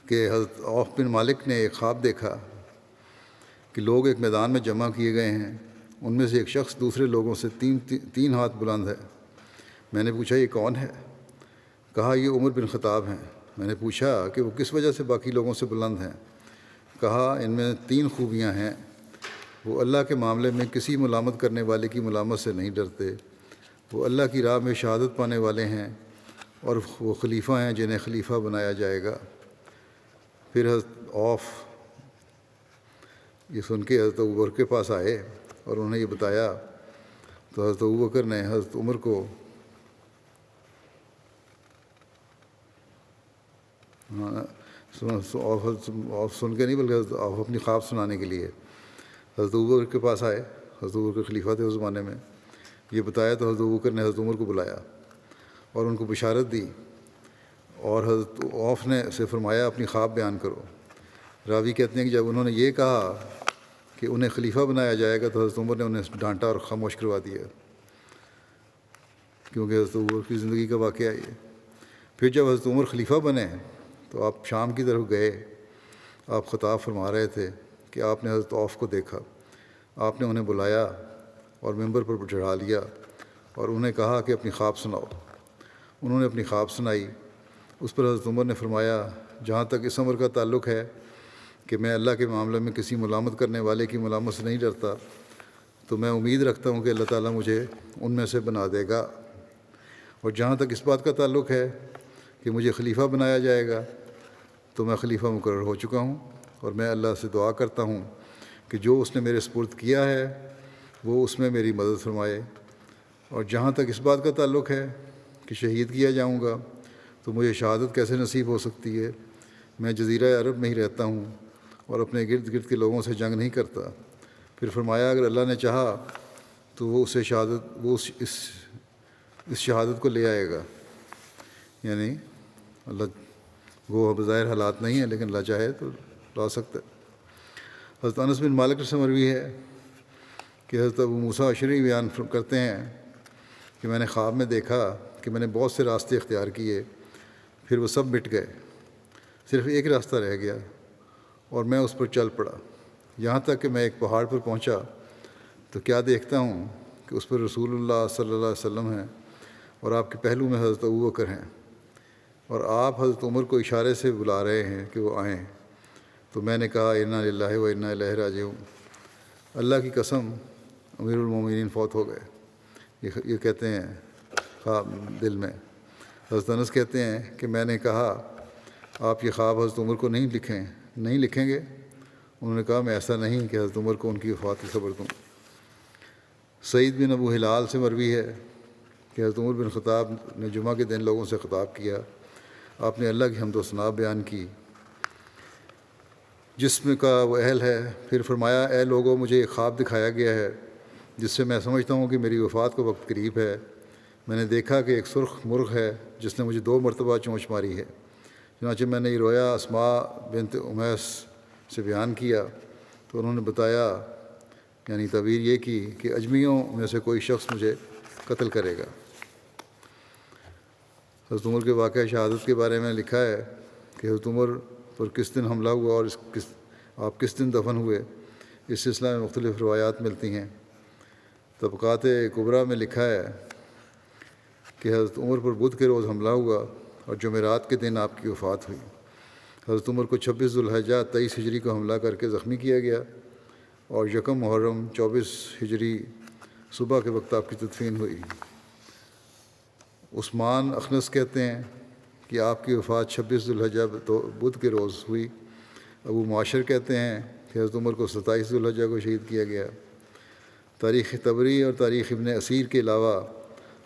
کہ حضرت عوف بن مالک نے ایک خواب دیکھا کہ لوگ ایک میدان میں جمع کیے گئے ہیں، ان میں سے ایک شخص دوسرے لوگوں سے تین ہاتھ بلند ہے۔ میں نے پوچھا یہ کون ہے؟ کہا یہ عمر بن خطاب ہیں۔ میں نے پوچھا کہ وہ کس وجہ سے باقی لوگوں سے بلند ہیں؟ کہا ان میں 3 خوبیاں ہیں، وہ اللہ کے معاملے میں کسی ملامت کرنے والے کی ملامت سے نہیں ڈرتے، وہ اللہ کی راہ میں شہادت پانے والے ہیں، اور وہ خلیفہ ہیں جنہیں خلیفہ بنایا جائے گا۔ پھر حضرت عوف یہ سن کے حضرت ابوبکر کے پاس آئے اور انہوں نے یہ بتایا، تو حضرت ابوبکر نے حضرت عمر کو عوف سن کے نہیں بلکہ حضرت عوف اپنی خواب سنانے کے لیے حضرت ابوبکر کے پاس آئے۔ حضرت ابوبکر خلیفہ تھے اس زمانے میں۔ یہ بتایا تو حضرت ابوبکر نے حضرت عمر کو بلایا اور ان کو بشارت دی، اور حضرت عوف نے سے فرمایا اپنی خواب بیان کرو۔ راوی کہتے ہیں کہ جب انہوں نے یہ کہا کہ انہیں خلیفہ بنایا جائے گا تو حضرت عمر نے انہیں ڈانٹا اور خاموش کروا دیا، کیونکہ حضرت عمر کی زندگی کا واقعہ ہے یہ۔ پھر جب حضرت عمر خلیفہ بنے تو آپ شام کی طرف گئے۔ آپ خطاب فرما رہے تھے کہ آپ نے حضرت عوف کو دیکھا، آپ نے انہیں بلایا اور ممبر پر چڑھا لیا اور انہیں کہا کہ اپنی خواب سناؤ۔ انہوں نے اپنی خواب سنائی۔ اس پر حضرت عمر نے فرمایا جہاں تک اس امر کا تعلق ہے کہ میں اللہ کے معاملے میں کسی ملامت کرنے والے کی ملامت سے نہیں ڈرتا، تو میں امید رکھتا ہوں کہ اللہ تعالیٰ مجھے ان میں سے بنا دے گا، اور جہاں تک اس بات کا تعلق ہے کہ مجھے خلیفہ بنایا جائے گا تو میں خلیفہ مقرر ہو چکا ہوں، اور میں اللہ سے دعا کرتا ہوں کہ جو اس نے میرے سپرد کیا ہے وہ اس میں میری مدد فرمائے، اور جہاں تک اس بات کا تعلق ہے کہ شہید کیا جاؤں گا تو مجھے شہادت کیسے نصیب ہو سکتی ہے؟ میں جزیرہ عرب میں ہی رہتا ہوں اور اپنے گرد گرد کے لوگوں سے جنگ نہیں کرتا۔ پھر فرمایا اگر اللہ نے چاہا تو وہ اس شہادت کو لے آئے گا، یعنی اللہ وہ بظاہر حالات نہیں ہیں لیکن اللہ چاہے تو لا سکتا ہے۔ حضرت انس بن مالک سے مروی ہے کہ حضرت ابو موسیٰ اشعری بیان کرتے ہیں کہ میں نے خواب میں دیکھا کہ میں نے بہت سے راستے اختیار کیے، پھر وہ سب مٹ گئے، صرف ایک راستہ رہ گیا اور میں اس پر چل پڑا، یہاں تک کہ میں ایک پہاڑ پر پہنچا تو کیا دیکھتا ہوں کہ اس پر رسول اللہ صلی اللہ علیہ وسلم ہیں اور آپ کے پہلو میں حضرت ابوبکر ہیں، اور آپ حضرت عمر کو اشارے سے بلا رہے ہیں کہ وہ آئیں۔ تو میں نے کہا انا للہ و انا الیہ راجعون، اللہ کی قسم امیر المومنین فوت ہو گئے۔ یہ کہتے ہیں خواب دل میں۔ حضرت انس کہتے ہیں کہ میں نے کہا آپ یہ خواب حضرت عمر کو نہیں لکھیں گے؟ انہوں نے کہا میں ایسا نہیں کہ حضرت عمر کو ان کی وفات کی خبر دوں۔ سعید بن ابو ہلال سے مروی ہے کہ حضرت عمر بن خطاب نے جمعہ کے دن لوگوں سے خطاب کیا، آپ نے اللہ کی حمد و ثنا بیان کی جسم کا وہ اہل ہے، پھر فرمایا اے لوگوں مجھے ایک خواب دکھایا گیا ہے جس سے میں سمجھتا ہوں کہ میری وفات کا وقت قریب ہے۔ میں نے دیکھا کہ ایک سرخ مرغ ہے جس نے مجھے 2 مرتبہ چونچ ماری ہے۔ چنانچہ میں نے یہ رویا اسماء بنت امیس سے بیان کیا تو انہوں نے بتایا، یعنی تعبیر یہ کی کہ اجمیوں میں سے کوئی شخص مجھے قتل کرے گا۔ حضرت عمر کے واقعہ شہادت کے بارے میں لکھا ہے کہ حضرت عمر پر کس دن حملہ ہوا اور آپ کس دن دفن ہوئے، اس سلسلہ میں مختلف روایات ملتی ہیں۔ طبقات کبریٰ میں لکھا ہے کہ حضرت عمر پر بدھ کے روز حملہ ہوا اور جمعرات کے دن آپ کی وفات ہوئی۔ حضرت عمر کو 26 ذوالحجہ 23 ہجری کو حملہ کر کے زخمی کیا گیا اور 1 محرم 24 ہجری صبح کے وقت آپ کی تدفین ہوئی۔ عثمان اخنس کہتے ہیں کہ آپ کی وفات 26 ذوالحجہ بدھ کے روز ہوئی۔ ابو معاشر کہتے ہیں کہ حضرت عمر کو 27 ذوالحجہ کو شہید کیا گیا۔ تاریخ طبری اور تاریخ ابن اسیر کے علاوہ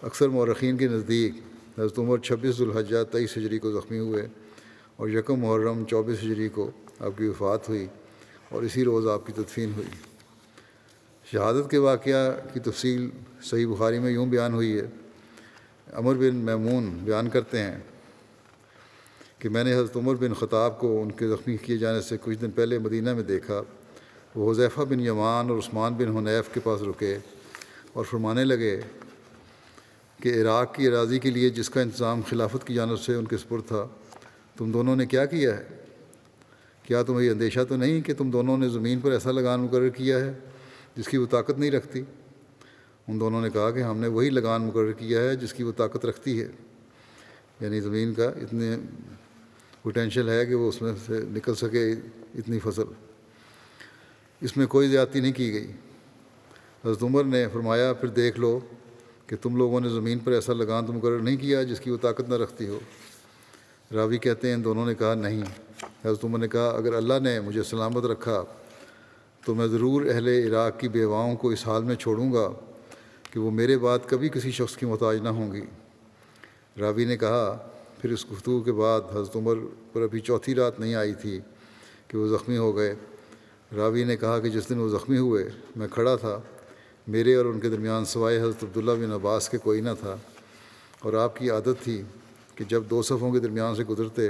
اکثر مورخین کے نزدیک حضرت عمر 26 ذوالحجہ 23 ہجری کو زخمی ہوئے اور 1 محرم 24 ہجری کو آپ کی وفات ہوئی اور اسی روز آپ کی تدفین ہوئی۔ شہادت کے واقعہ کی تفصیل صحیح بخاری میں یوں بیان ہوئی ہے۔ عمر بن میمون بیان کرتے ہیں کہ میں نے حضرت عمر بن خطاب کو ان کے زخمی کیے جانے سے کچھ دن پہلے مدینہ میں دیکھا۔ وہ حذیفہ بن یمان اور عثمان بن حنیف کے پاس رکے اور فرمانے لگے کہ عراق کی اراضی کے لیے جس کا انتظام خلافت کی جانب سے ان کے سپرد تھا، تم دونوں نے کیا کیا ہے؟ کیا تمہیں یہ اندیشہ تو نہیں کہ تم دونوں نے زمین پر ایسا لگان مقرر کیا ہے جس کی وہ طاقت نہیں رکھتی؟ ان دونوں نے کہا کہ ہم نے وہی لگان مقرر کیا ہے جس کی وہ طاقت رکھتی ہے، یعنی زمین کا اتنے پوٹینشیل ہے کہ وہ اس میں سے نکل سکے اتنی فصل، اس میں کوئی زیادتی نہیں کی گئی۔ حضرت عمر نے فرمایا پھر دیکھ لو کہ تم لوگوں نے زمین پر ایسا لگان تو مقرر نہیں کیا جس کی وہ طاقت نہ رکھتی ہو۔ راوی کہتے ہیں ان دونوں نے کہا نہیں۔ حضرت عمر نے کہا اگر اللہ نے مجھے سلامت رکھا تو میں ضرور اہل عراق کی بیواؤں کو اس حال میں چھوڑوں گا کہ وہ میرے بعد کبھی کسی شخص کی محتاج نہ ہوں گی۔ راوی نے کہا پھر اس گفتگو کے بعد حضرت عمر پر ابھی 4تھی رات نہیں آئی تھی کہ وہ زخمی ہو گئے۔ راوی نے کہا کہ جس دن وہ زخمی ہوئے میں کھڑا تھا، میرے اور ان کے درمیان سوائے حضرت عبداللہ بن عباس کے کوئی نہ تھا، اور آپ کی عادت تھی کہ جب 2 صفوں کے درمیان سے گزرتے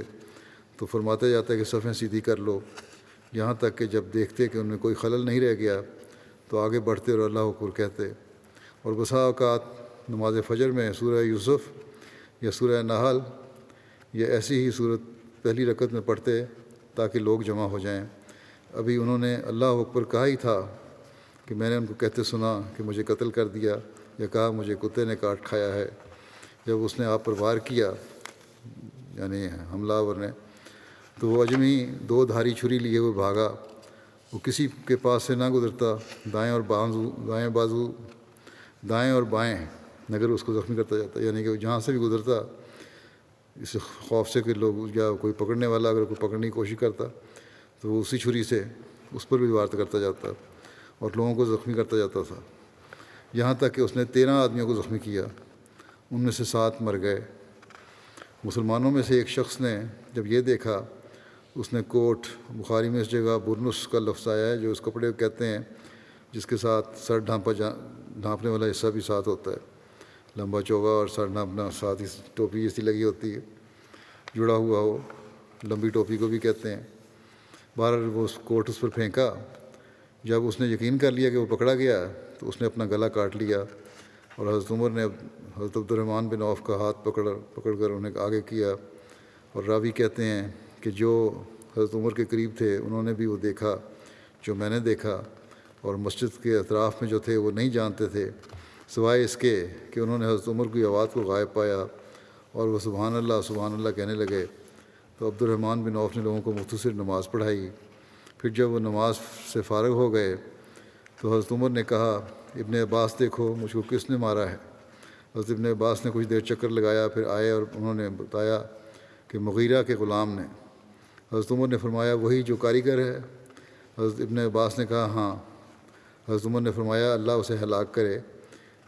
تو فرماتے جاتے کہ صفیں سیدھی کر لو، یہاں تک کہ جب دیکھتے کہ ان میں کوئی خلل نہیں رہ گیا تو آگے بڑھتے اور اللہ اکبر کہتے۔ اور بسا اوقات نماز فجر میں سورہ یوسف یا سورہ نحل یا ایسی ہی صورت پہلی رکعت میں پڑھتے تاکہ لوگ جمع ہو جائیں۔ ابھی انہوں نے اللہ اکبر کہا ہی تھا کہ میں نے ان کو کہتے سنا کہ مجھے قتل کر دیا، یا کہا مجھے کتے نے کاٹ کھایا ہے۔ جب اس نے آپ پر وار کیا، یعنی حملہ آور نے، تو وہ اجمی 2 دھاری چھری لیے ہوئے بھاگا۔ وہ کسی کے پاس سے نہ گزرتا، دائیں اور بائیں نگر اس کو زخمی کرتا جاتا، یعنی کہ جہاں سے بھی گزرتا اس خوف سے کہ لوگ یا کوئی پکڑنے والا اگر کوئی پکڑنے کی کوشش کرتا تو وہ اسی چھری سے اس پر بھی وار کرتا جاتا اور لوگوں کو زخمی کرتا جاتا تھا، یہاں تک کہ اس نے 13 آدمیوں کو زخمی کیا، ان میں سے 7 مر گئے۔ مسلمانوں میں سے ایک شخص نے جب یہ دیکھا، اس نے کوٹ، بخاری میں اس جگہ برنس کا لفظ آیا ہے جو اس کپڑے کو کہتے ہیں جس کے ساتھ سر ڈھانپنے والا حصہ بھی ساتھ ہوتا ہے، لمبا چوگا اور سر ڈھانپنا ساتھ ہی ٹوپی جیسی لگی ہوتی ہے، جڑا ہوا ہو، لمبی ٹوپی کو بھی کہتے ہیں۔ بہرحال وہ کوٹ اس پر پھینکا، جب اس نے یقین کر لیا کہ وہ پکڑا گیا تو اس نے اپنا گلا کاٹ لیا، اور حضرت عمر نے حضرت عبد الرحمن بن عوف کا ہاتھ پکڑ کر انہیں آگے کیا، اور راوی کہتے ہیں کہ جو حضرت عمر کے قریب تھے انہوں نے بھی وہ دیکھا جو میں نے دیکھا، اور مسجد کے اطراف میں جو تھے وہ نہیں جانتے تھے سوائے اس کے کہ انہوں نے حضرت عمر کی آواز کو غائب پایا اور وہ سبحان اللہ کہنے لگے۔ تو عبد الرحمن بن عوف نے لوگوں کو مختصر نماز پڑھائی۔ پھر جب وہ نماز سے فارغ ہو گئے تو حضرت عمر نے کہا، ابن عباس دیکھو مجھ کو کس نے مارا ہے۔ حضرت ابن عباس نے کچھ دیر چکر لگایا، پھر آئے اور انہوں نے بتایا کہ مغیرہ کے غلام نے۔ حضرت عمر نے فرمایا، وہی جو کاریگر ہے؟ حضرت ابن عباس نے کہا، ہاں۔ حضرت عمر نے فرمایا، اللہ اسے ہلاک کرے،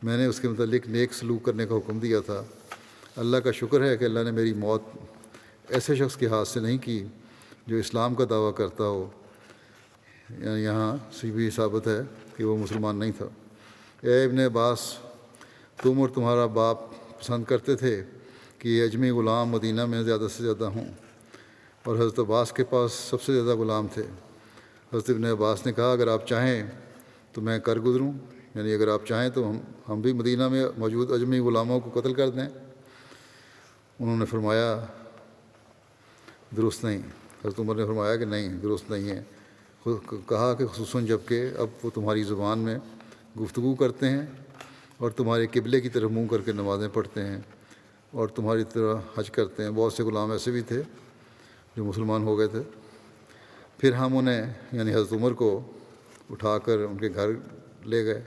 میں نے اس کے متعلق نیک سلوک کرنے کا حکم دیا تھا۔ اللہ کا شکر ہے کہ اللہ نے میری موت ایسے شخص کے ہاتھ سے نہیں کی جو اسلام کا دعویٰ کرتا ہو، یعنی یہاں سے بھی ثابت ہے کہ وہ مسلمان نہیں تھا۔ اے ابن عباس، تم اور تمہارا باپ پسند کرتے تھے کہ یہ اجمی غلام مدینہ میں زیادہ سے زیادہ ہوں، اور حضرت عباس کے پاس سب سے زیادہ غلام تھے۔ حضرت ابن عباس نے کہا، اگر آپ چاہیں تو میں کر گزروں، یعنی اگر آپ چاہیں تو ہم بھی مدینہ میں موجود اجمی غلاموں کو قتل کر دیں۔ انہوں نے فرمایا درست نہیں۔ حضرت عمر نے فرمایا کہ نہیں، درست نہیں ہے۔ کہا کہ خصوصاً جب کہ اب وہ تمہاری زبان میں گفتگو کرتے ہیں اور تمہارے قبلے کی طرف منہ کر کے نمازیں پڑھتے ہیں اور تمہاری طرح حج کرتے ہیں۔ بہت سے غلام ایسے بھی تھے جو مسلمان ہو گئے تھے۔ پھر ہم انہیں یعنی حضرت عمر کو اٹھا کر ان کے گھر لے گئے۔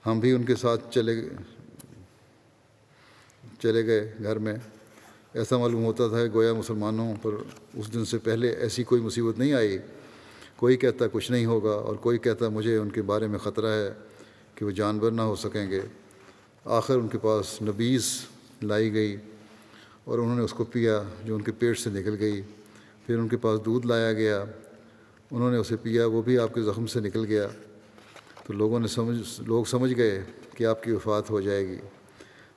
ہم بھی ان کے ساتھ چلے گئے گھر میں۔ ایسا معلوم ہوتا تھا کہ گویا مسلمانوں پر اس دن سے پہلے ایسی کوئی مصیبت نہیں آئی۔ کوئی کہتا کچھ نہیں ہوگا اور کوئی کہتا مجھے ان کے بارے میں خطرہ ہے کہ وہ جانور نہ ہو سکیں گے۔ آخر ان کے پاس نبیذ لائی گئی اور انہوں نے اس کو پیا جو ان کے پیٹ سے نکل گئی۔ پھر ان کے پاس دودھ لایا گیا، انہوں نے اسے پیا، وہ بھی آپ کے زخم سے نکل گیا۔ تو لوگ سمجھ گئے کہ آپ کی وفات ہو جائے گی۔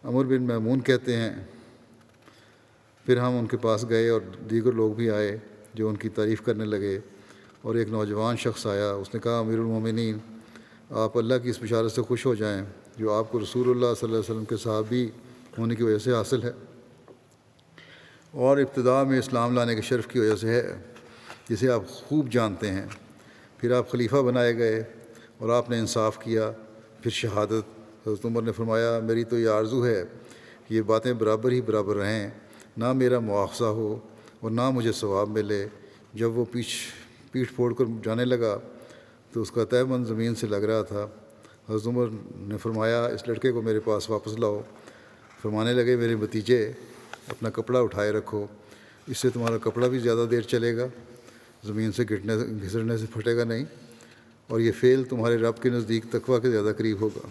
عمر بن میمون کہتے ہیں، پھر ہم ان کے پاس گئے اور دیگر لوگ بھی آئے جو ان کی تعریف کرنے لگے، اور ایک نوجوان شخص آیا، اس نے کہا، امیر المومنین، آپ اللہ کی اس بشارت سے خوش ہو جائیں جو آپ کو رسول اللہ صلی اللہ علیہ وسلم کے صحابی ہونے کی وجہ سے حاصل ہے، اور ابتداء میں اسلام لانے کے شرف کی وجہ سے ہے، جسے آپ خوب جانتے ہیں۔ پھر آپ خلیفہ بنائے گئے اور آپ نے انصاف کیا، پھر شہادت۔ حضرت عمر نے فرمایا، میری تو یہ آرزو ہے کہ یہ باتیں برابر ہی برابر رہیں، نہ میرا مواخذہ ہو اور نہ مجھے ثواب ملے۔ جب وہ پیٹھ پھوڑ کر جانے لگا تو اس کا تہ من زمین سے لگ رہا تھا۔ حضرت عمر نے فرمایا، اس لڑکے کو میرے پاس واپس لاؤ۔ فرمانے لگے، میرے بھتیجے، اپنا کپڑا اٹھائے رکھو، اس سے تمہارا کپڑا بھی زیادہ دیر چلے گا، زمین سے گھسرنے سے پھٹے گا نہیں، اور یہ فعل تمہارے رب کے نزدیک تقویٰ کے زیادہ قریب ہوگا۔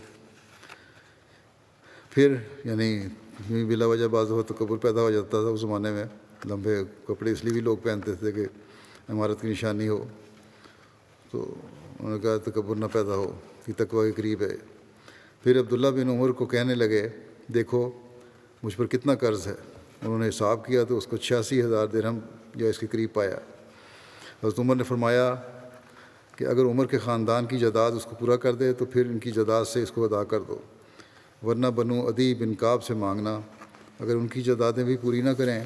پھر یعنی بلا وجہ بعض ہو تکبر پیدا ہو جاتا تھا اس زمانے میں۔ لمبے کپڑے اس لیے بھی لوگ پہنتے تھے کہ عمارت کی نشانی ہو، تو انہوں نے کہا تکبر نہ پیدا ہو کہ تقویٰ کے قریب ہے۔ پھر عبداللہ بن عمر کو کہنے لگے، دیکھو مجھ پر کتنا قرض ہے۔ انہوں نے حساب کیا تو اس کو 86,000 درہم یا اس کے قریب پایا۔ حضرت عمر نے فرمایا کہ اگر عمر کے خاندان کی جائیداد اس کو پورا کر دے تو پھر ان کی جائیداد سے اس کو ادا کر دو، ورنہ بنو عدی بن کعب سے مانگنا۔ اگر ان کی جائیدادیں بھی پوری نہ کریں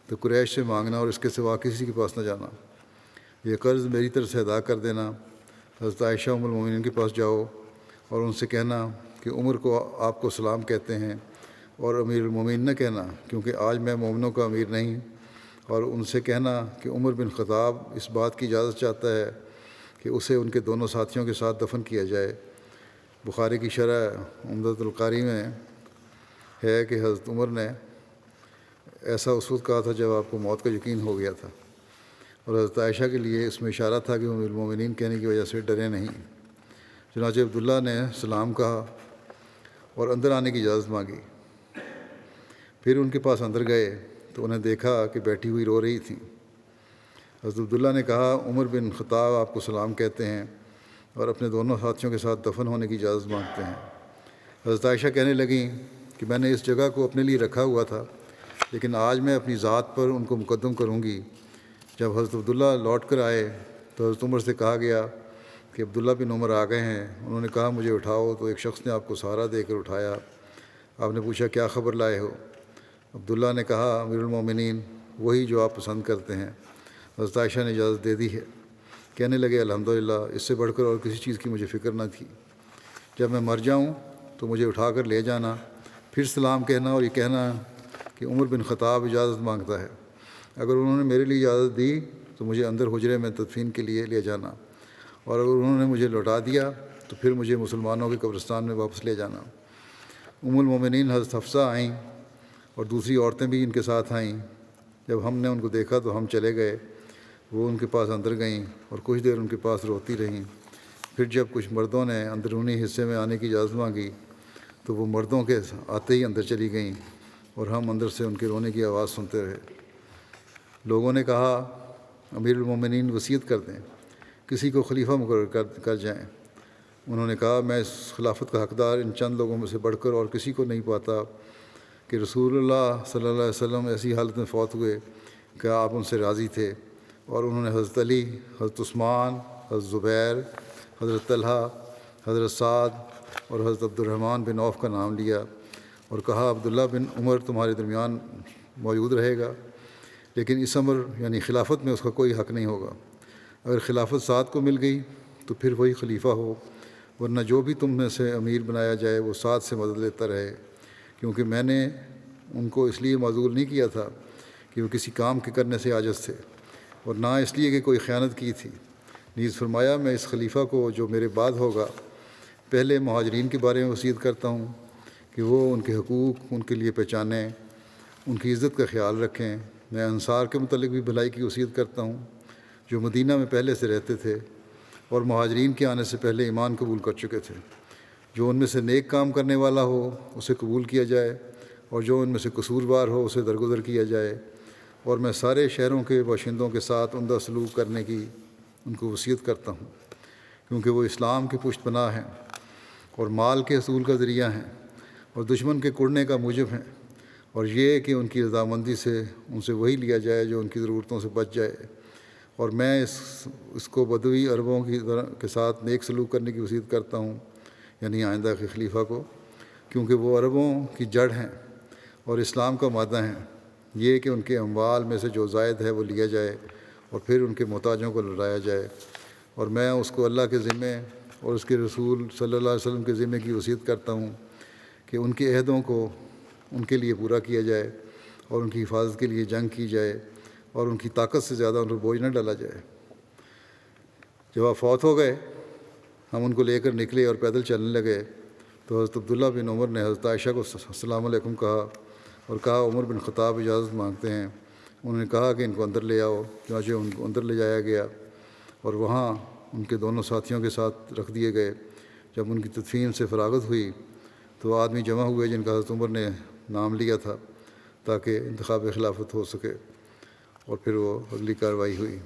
تو قریش سے مانگنا اور اس کے سوا کسی کے پاس نہ جانا۔ یہ قرض میری طرف سے ادا کر دینا۔ حضرت عائشہ ام المومنین کے پاس جاؤ اور ان سے کہنا کہ عمر کو آپ کو سلام کہتے ہیں، اور امیر المومنین نہ کہنا کیونکہ آج میں مومنوں کا امیر نہیں، اور ان سے کہنا کہ عمر بن خطاب اس بات کی اجازت چاہتا ہے کہ اسے ان کے دونوں ساتھیوں کے ساتھ دفن کیا جائے۔ بخاری کی شرح عمدۃ القاری میں ہے کہ حضرت عمر نے ایسا اس وقت کہا تھا جب آپ کو موت کا یقین ہو گیا تھا، اور حضرت عائشہ کے لیے اس میں اشارہ تھا کہ امیر المومنین کہنے کی وجہ سے ڈرے نہیں۔ چنانچہ عبداللہ نے سلام کہا اور اندر آنے کی اجازت مانگی۔ پھر ان کے پاس اندر گئے تو انہیں دیکھا کہ بیٹھی ہوئی رو رہی تھیں۔ حضرت عبداللہ نے کہا، عمر بن خطاب آپ کو سلام کہتے ہیں اور اپنے دونوں ساتھیوں کے ساتھ دفن ہونے کی اجازت مانگتے ہیں۔ حضرت عائشہ کہنے لگیں کہ میں نے اس جگہ کو اپنے لیے رکھا ہوا تھا، لیکن آج میں اپنی ذات پر ان کو مقدم کروں گی۔ جب حضرت عبداللہ لوٹ کر آئے تو حضرت عمر سے کہا گیا کہ عبداللہ بن عمر آ گئے ہیں۔ انہوں نے کہا، مجھے اٹھاؤ، تو ایک شخص نے آپ کو سہارا دے کر اٹھایا۔ آپ نے پوچھا، کیا خبر لائے ہو؟ عبداللہ نے کہا، امیر المومنین، وہی جو آپ پسند کرتے ہیں۔ حضرت عائشہ نے اجازت دے دی ہے۔ کہنے لگے الحمدللہ، اس سے بڑھ کر اور کسی چیز کی مجھے فکر نہ تھی۔ جب میں مر جاؤں تو مجھے اٹھا کر لے جانا، پھر سلام کہنا اور یہ کہنا کہ عمر بن خطاب اجازت مانگتا ہے۔ اگر انہوں نے میرے لیے اجازت دی تو مجھے اندر حجرے میں تدفین کے لیے لے جانا، اور اگر انہوں نے مجھے لوٹا دیا تو پھر مجھے مسلمانوں کے قبرستان میں واپس لے جانا۔ ام المومنین حضرت حفصہ آئیں اور دوسری عورتیں بھی ان کے ساتھ آئیں۔ جب ہم نے ان کو دیکھا تو ہم چلے گئے۔ وہ ان کے پاس اندر گئیں اور کچھ دیر ان کے پاس روتی رہیں۔ پھر جب کچھ مردوں نے اندرونی حصے میں آنے کی اجازت مانگی تو وہ مردوں کے آتے ہی اندر چلی گئیں اور ہم اندر سے ان کے رونے کی آواز سنتے رہے۔ لوگوں نے کہا امیر المومنین وصیت کر دیں، کسی کو خلیفہ مقرر کر جائیں۔ انہوں نے کہا میں اس خلافت کا حقدار ان چند لوگوں میں سے بڑھ کر اور کسی کو نہیں پاتا کہ رسول اللہ صلی اللہ علیہ وسلم ایسی حالت میں فوت ہوئے کہ آپ ان سے راضی تھے، اور انہوں نے حضرت علی، حضرت عثمان، حضرت زبیر، حضرت طلحہ، حضرت سعد اور حضرت عبد الرحمن بن عوف کا نام لیا اور کہا عبداللہ بن عمر تمہارے درمیان موجود رہے گا، لیکن اس امر یعنی خلافت میں اس کا کوئی حق نہیں ہوگا۔ اگر خلافت سعد کو مل گئی تو پھر وہی خلیفہ ہو، ورنہ جو بھی تم میں سے امیر بنایا جائے وہ سعد سے مدد لیتا رہے، کیونکہ میں نے ان کو اس لیے معزول نہیں کیا تھا کہ وہ کسی کام کے کرنے سے عاجز تھے، اور نہ اس لیے کہ کوئی خیانت کی تھی۔ نیز فرمایا میں اس خلیفہ کو جو میرے بعد ہوگا پہلے مہاجرین کے بارے میں وصیت کرتا ہوں کہ وہ ان کے حقوق ان کے لیے پہچانیں، ان کی عزت کا خیال رکھیں۔ میں انصار کے متعلق بھی بھلائی کی وصیت کرتا ہوں جو مدینہ میں پہلے سے رہتے تھے اور مہاجرین کے آنے سے پہلے ایمان قبول کر چکے تھے۔ جو ان میں سے نیک کام کرنے والا ہو اسے قبول کیا جائے، اور جو ان میں سے قصوروار ہو اسے درگزر کیا جائے۔ اور میں سارے شہروں کے باشندوں کے ساتھ عمدہ سلوک کرنے کی ان کو وصیت کرتا ہوں، کیونکہ وہ اسلام کی پشت پناہ ہیں اور مال کے حصول کا ذریعہ ہیں اور دشمن کے کڑنے کا موجب ہیں، اور یہ کہ ان کی رضامندی سے ان سے وہی لیا جائے جو ان کی ضرورتوں سے بچ جائے۔ اور میں اس کو بدوی عربوں کے ساتھ نیک سلوک کرنے کی وصیت کرتا ہوں، یعنی آئندہ کے خلیفہ کو، کیونکہ وہ عربوں کی جڑ ہیں اور اسلام کا مادہ ہیں۔ یہ کہ ان کے اموال میں سے جو زائد ہے وہ لیا جائے اور پھر ان کے محتاجوں کو لوٹایا جائے۔ اور میں اس کو اللہ کے ذمے اور اس کے رسول صلی اللہ علیہ وسلم کے ذمے کی وصیت کرتا ہوں کہ ان کے عہدوں کو ان کے لیے پورا کیا جائے اور ان کی حفاظت کے لیے جنگ کی جائے اور ان کی طاقت سے زیادہ ان پر بوجھ نہ ڈالا جائے۔ جب آپ فوت ہو گئے ہم ان کو لے کر نکلے اور پیدل چلنے لگے تو حضرت عبداللہ بن عمر نے حضرت عائشہ کو السلام علیکم کہا اور کہا عمر بن خطاب اجازت مانگتے ہیں۔ انہوں نے کہا کہ ان کو اندر لے آؤ، چنانچہ ان کو اندر لے جایا گیا اور وہاں ان کے دونوں ساتھیوں کے ساتھ رکھ دیے گئے۔ جب ان کی تدفین سے فراغت ہوئی تو آدمی جمع ہوئے جن کا حضرت عمر نے نام لیا تھا تاکہ انتخاب خلافت ہو سکے، اور پھر وہ اگلی کارروائی ہوئی۔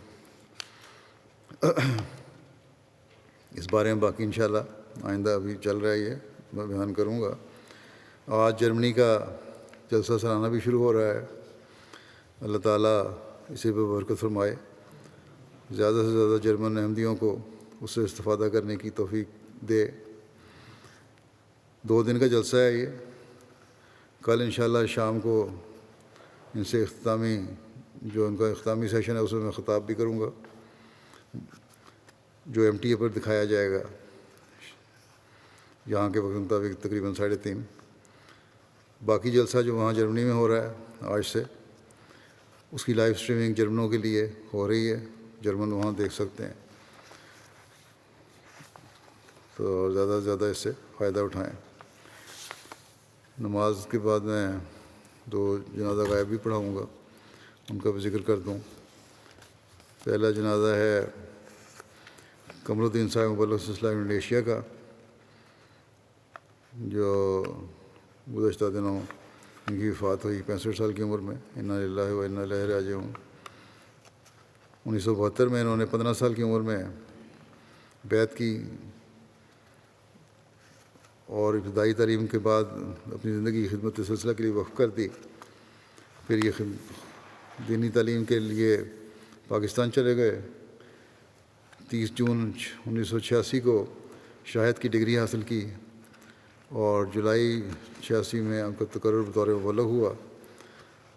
اس بارے میں باقی انشاءاللہ آئندہ ابھی چل رہا ہے، یہ میں بیان کروں گا۔ آج جرمنی کا جلسہ سالانہ بھی شروع ہو رہا ہے۔ اللہ تعالیٰ اسے پہ برکت فرمائے، زیادہ سے زیادہ جرمن احمدیوں کو اس سے استفادہ کرنے کی توفیق دے۔ 2 دن کا جلسہ ہے یہ۔ کل انشاءاللہ شام کو ان سے جو ان کا اختتامی سیشن ہے اس میں خطاب بھی کروں گا جو MTA پر دکھایا جائے گا یہاں کے وقت مطابق تقریباً 3:30۔ باقی جلسہ جو وہاں جرمنی میں ہو رہا ہے آج سے، اس کی لائیو سٹریمنگ جرمنوں کے لیے ہو رہی ہے، جرمن وہاں دیکھ سکتے ہیں، تو زیادہ سے زیادہ اس سے فائدہ اٹھائیں۔ نماز کے بعد میں 2 جنازہ غائب بھی پڑھاؤں گا، ان کا بھی ذکر کر دوں۔ پہلا جنازہ ہے قمر الدین صاحب مبلغ سلسلہ انڈونیشیا کا، جو گزشتہ دنوں ان کی وفات ہوئی 65 سال کی عمر میں۔ انا للہ و انا الیہ راجعون۔ 1972 میں انہوں نے 15 سال کی عمر میں بیعت کی اور ابتدائی تعلیم کے بعد اپنی زندگی کی خدمت سلسلہ کے لیے وقف کر دی۔ پھر یہ دینی تعلیم کے لیے پاکستان چلے گئے۔ 30 جون 1986 کو شاہد کی ڈگری حاصل کی اور جولائی 86 میں ان کا تقرر بطور مبلغ ہوا،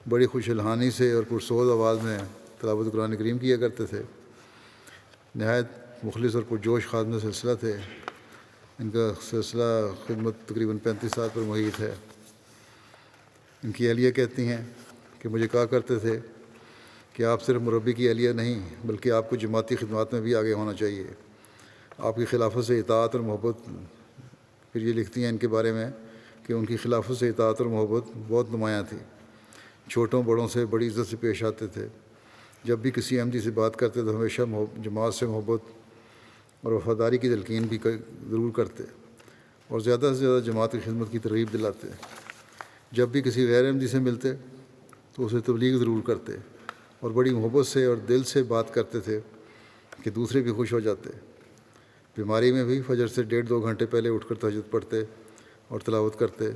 بڑی خوش الحانی سے اور پرسوز آواز میں تلاوت قرآن کریم کیا کرتے تھے۔ نہایت مخلص اور پرجوش خادم سلسلہ تھے۔ ان کا سلسلہ خدمت تقریباً 35 سال پر محیط ہے۔ ان کی اہلیہ کہتی ہیں کہ مجھے کہا کرتے تھے کہ آپ صرف مربی کی اہلیہ نہیں بلکہ آپ کو جماعتی خدمات میں بھی آگے ہونا چاہیے۔ آپ کی خلافت سے اطاعت اور محبت، پھر یہ لکھتی ہیں ان کے بارے میں کہ ان کی خلافت سے اطاعت اور محبت بہت نمایاں تھی۔ چھوٹوں بڑوں سے بڑی عزت سے پیش آتے تھے۔ جب بھی کسی احمدی سے بات کرتے تو ہمیشہ جماعت سے محبت اور وفاداری کی تلقین بھی ضرور کرتے اور زیادہ سے زیادہ جماعت کی خدمت کی ترغیب دلاتے۔ جب بھی کسی غیر احمدی سے ملتے تو اسے تبلیغ ضرور کرتے اور بڑی محبت سے اور دل سے بات کرتے تھے کہ دوسرے بھی خوش ہو جاتے۔ بیماری میں بھی فجر سے 1.5-2 گھنٹے پہلے اٹھ کر تہجد پڑھتے اور تلاوت کرتے،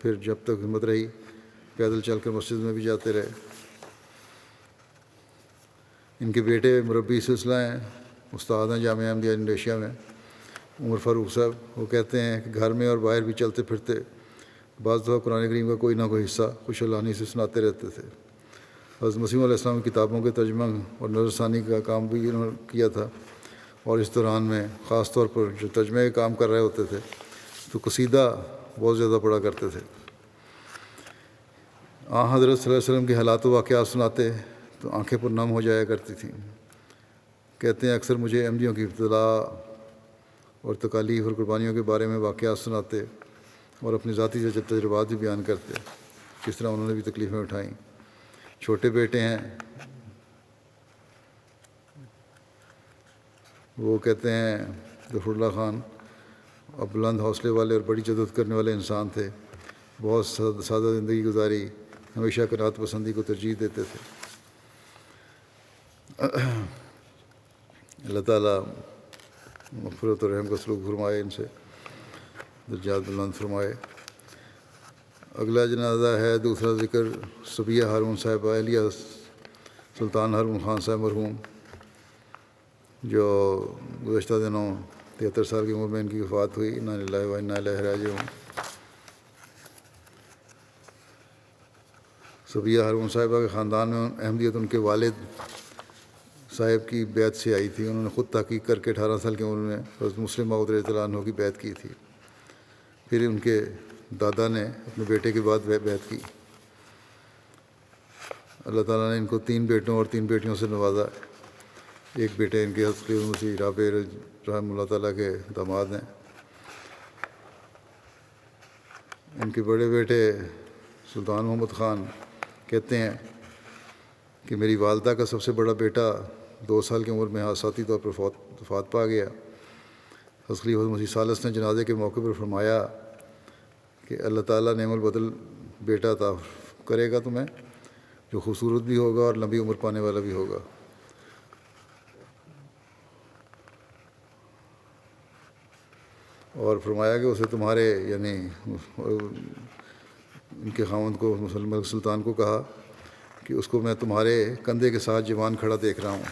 پھر جب تک ہمت رہی پیدل چل کر مسجد میں بھی جاتے رہے۔ ان کے بیٹے مربی سلسلہ ہیں، استاد ہیں جامعہ احمدیہ انڈونیشیا میں، عمر فاروق صاحب۔ وہ کہتے ہیں کہ گھر میں اور باہر بھی چلتے پھرتے بعض دفعہ قرآن کریم کا کوئی نہ کوئی حصہ خوش الحانی سے سناتے رہتے تھے۔ حضرت مسیح علیہ السلام کی کتابوں کے ترجمہ اور نظر ثانی کا کام بھی انہوں نے کیا تھا، اور اس دوران میں خاص طور پر جو ترجمے کا کام کر رہے ہوتے تھے تو قصیدہ بہت زیادہ پڑھا کرتے تھے۔ حضرت صلی اللہ علیہ وسلم کے حالات و واقعات سناتے تو آنکھیں پر نم ہو جایا کرتی تھیں۔ کہتے ہیں اکثر مجھے احمدیوں کی ابتلا اور تکالیف اور قربانیوں کے بارے میں واقعات سناتے اور اپنے ذاتی تجربات بھی بیان کرتے، کس طرح انہوں نے بھی تکلیفیں اٹھائیں۔ چھوٹے بیٹے ہیں، وہ کہتے ہیں ظفر اللہ خان، اب بلند حوصلے والے اور بڑی جدت کرنے والے انسان تھے، بہت سادہ زندگی گزاری، ہمیشہ قناعت پسندی کو ترجیح دیتے تھے۔ اللہ تعالیٰ مغفرت اور رحم کا سلوک فرمائے، ان سے درجات بلند فرمائے۔ اگلا جنازہ ہے، دوسرا ذکر صبیہ ہارون صاحبہ اہلیہ سلطان ہارون خان صاحب مرحوم، جو گزشتہ دنوں 73 سال کی عمر میں ان کی وفات ہوئی۔ انا للہ و انا الیہ راجعون۔ صبیہ ہارون صاحبہ کے خاندان میں احمدیت ان کے والد صاحب کی بیعت سے آئی تھی۔ انہوں نے خود تحقیق کر کے 18 سال کی عمر میں حضرت مسلم موعود رضی اللہ عنہ کی بیعت کی تھی۔ پھر ان کے دادا نے اپنے بیٹے کے بعد بیعت کی۔ اللہ تعالیٰ نے ان کو 3 بیٹوں اور 3 بیٹیوں سے نوازا۔ ایک بیٹے ان کے حضرت مسیح رابع رحمہ اللہ تعالیٰ کے داماد ہیں۔ ان کے بڑے بیٹے سلطان محمد خان کہتے ہیں کہ میری والدہ کا سب سے بڑا بیٹا 2 سال کی عمر میں حادثاتی طور پر وفات پا گیا۔ حضرت خلیفہ مسیح ثالث نے جنازے کے موقع پر فرمایا کہ اللہ تعالیٰ نعم البدل بیٹا عطا کرے گا تمہیں، جو خوبصورت بھی ہوگا اور لمبی عمر پانے والا بھی ہوگا۔ اور فرمایا کہ اسے تمہارے، یعنی ان کے خاوند کو، مسلم سلطان کو کہا کہ اس کو میں تمہارے کندھے کے ساتھ جوان کھڑا دیکھ رہا ہوں۔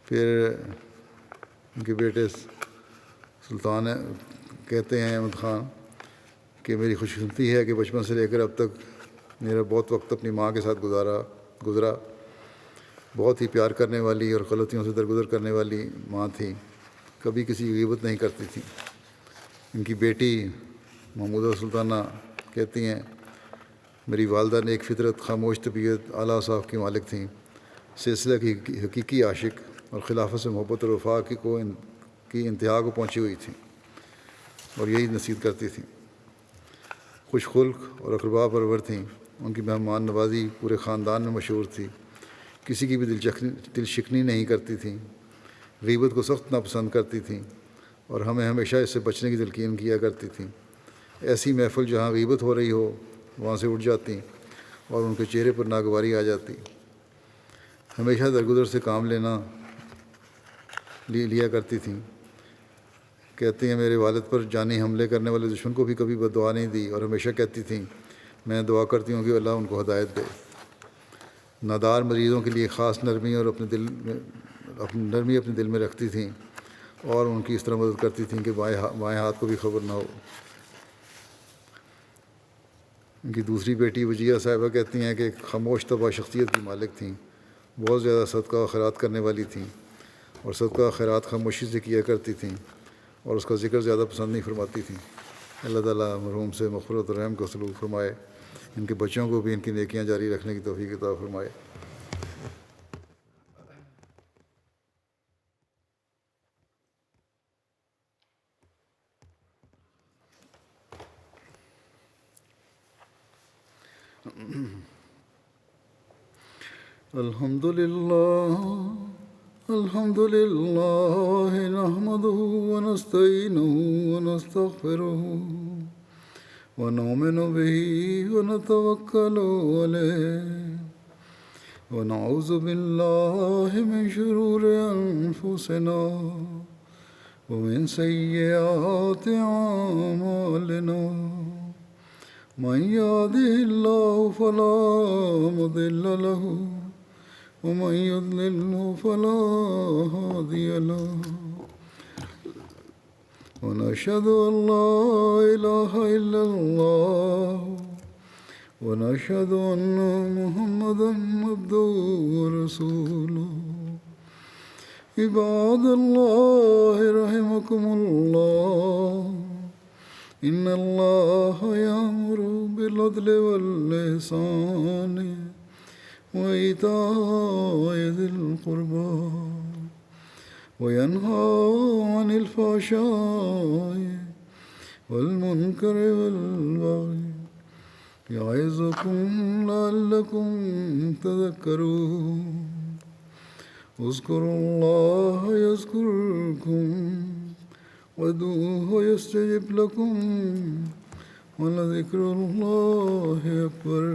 پھر ان کے بیٹے سلطان کہتے ہیں احمد خان کہ میری خوش قسمتی ہے کہ بچپن سے لے کر اب تک میرا بہت وقت اپنی ماں کے ساتھ گزرا۔ بہت ہی پیار کرنے والی اور غلطیوں سے درگزر کرنے والی ماں تھی، کبھی کسی کی غیبت نہیں کرتی تھی۔ ان کی بیٹی محمودہ سلطانہ کہتی ہیں میری والدہ نیک فطرت، خاموش طبیعت، اعلیٰ صاحب کی مالک تھیں، سلسلہ کی حقیقی عاشق اور خلافت سے محبت اور وفا کی انتہا کو پہنچی ہوئی تھیں، اور یہی نصیحت کرتی تھیں۔ خوش خلق اور اقربا پرور تھیں۔ ان کی مہمان نوازی پورے خاندان میں مشہور تھی، کسی کی بھی دل شکنی نہیں کرتی تھیں، غیبت کو سخت ناپسند کرتی تھیں اور ہمیں ہمیشہ اس سے بچنے کی تلقین کیا کرتی تھیں۔ ایسی محفل جہاں غیبت ہو رہی ہو وہاں سے اٹھ جاتی اور ان کے چہرے پر ناگواری آ جاتی۔ ہمیشہ درگزر سے کام لیا کرتی تھیں۔ کہتی ہیں میرے والد پر جانی حملے کرنے والے دشمن کو بھی کبھی بد دعا نہیں دی، اور ہمیشہ کہتی تھیں میں دعا کرتی ہوں کہ اللہ ان کو ہدایت دے۔ نادار مریضوں کے لیے خاص نرمی اور اپنے دل میں رکھتی تھیں، اور ان کی اس طرح مدد کرتی تھیں کہ بائیں ہاتھ کو بھی خبر نہ ہو۔ ان کی دوسری بیٹی وجیہ صاحبہ کہتی ہیں کہ ایک خاموش طبع شخصیت کی مالک تھیں، بہت زیادہ صدقہ و خیرات کرنے والی تھیں، اور صدقہ و خیرات خاموشی سے کیا کرتی تھیں اور اس کا ذکر زیادہ پسند نہیں فرماتی تھیں۔ اللہ تعالیٰ مرحوم سے مغفرت اور رحم کا سلوک فرمائے، ان کے بچوں کو بھی ان کی نیکیاں جاری رکھنے کی توفیق عطا فرمائے۔ الحمد للہ نحمده ونستعینه ونستغفره ونؤمن به ونتوکل علیہ ونعوذ باللہ من شرور انفسنا ومن سیئات اعمالنا من يهده الله فلا مضل له ومن يضلله فلا هادي له ونشهد أن لا إله إلا الله ونشهد أن محمدا عبده ورسوله عباد الله رحمكم الله إن الله يأمر بالعدل والإحسان وإيتاء ذي القربى وينهى عن الفحشاء والمنكر والبغي يعظكم لعلكم تذكرون اذكروا الله يذكركم وادعوه يستجب لكم ولذكر الله أكبر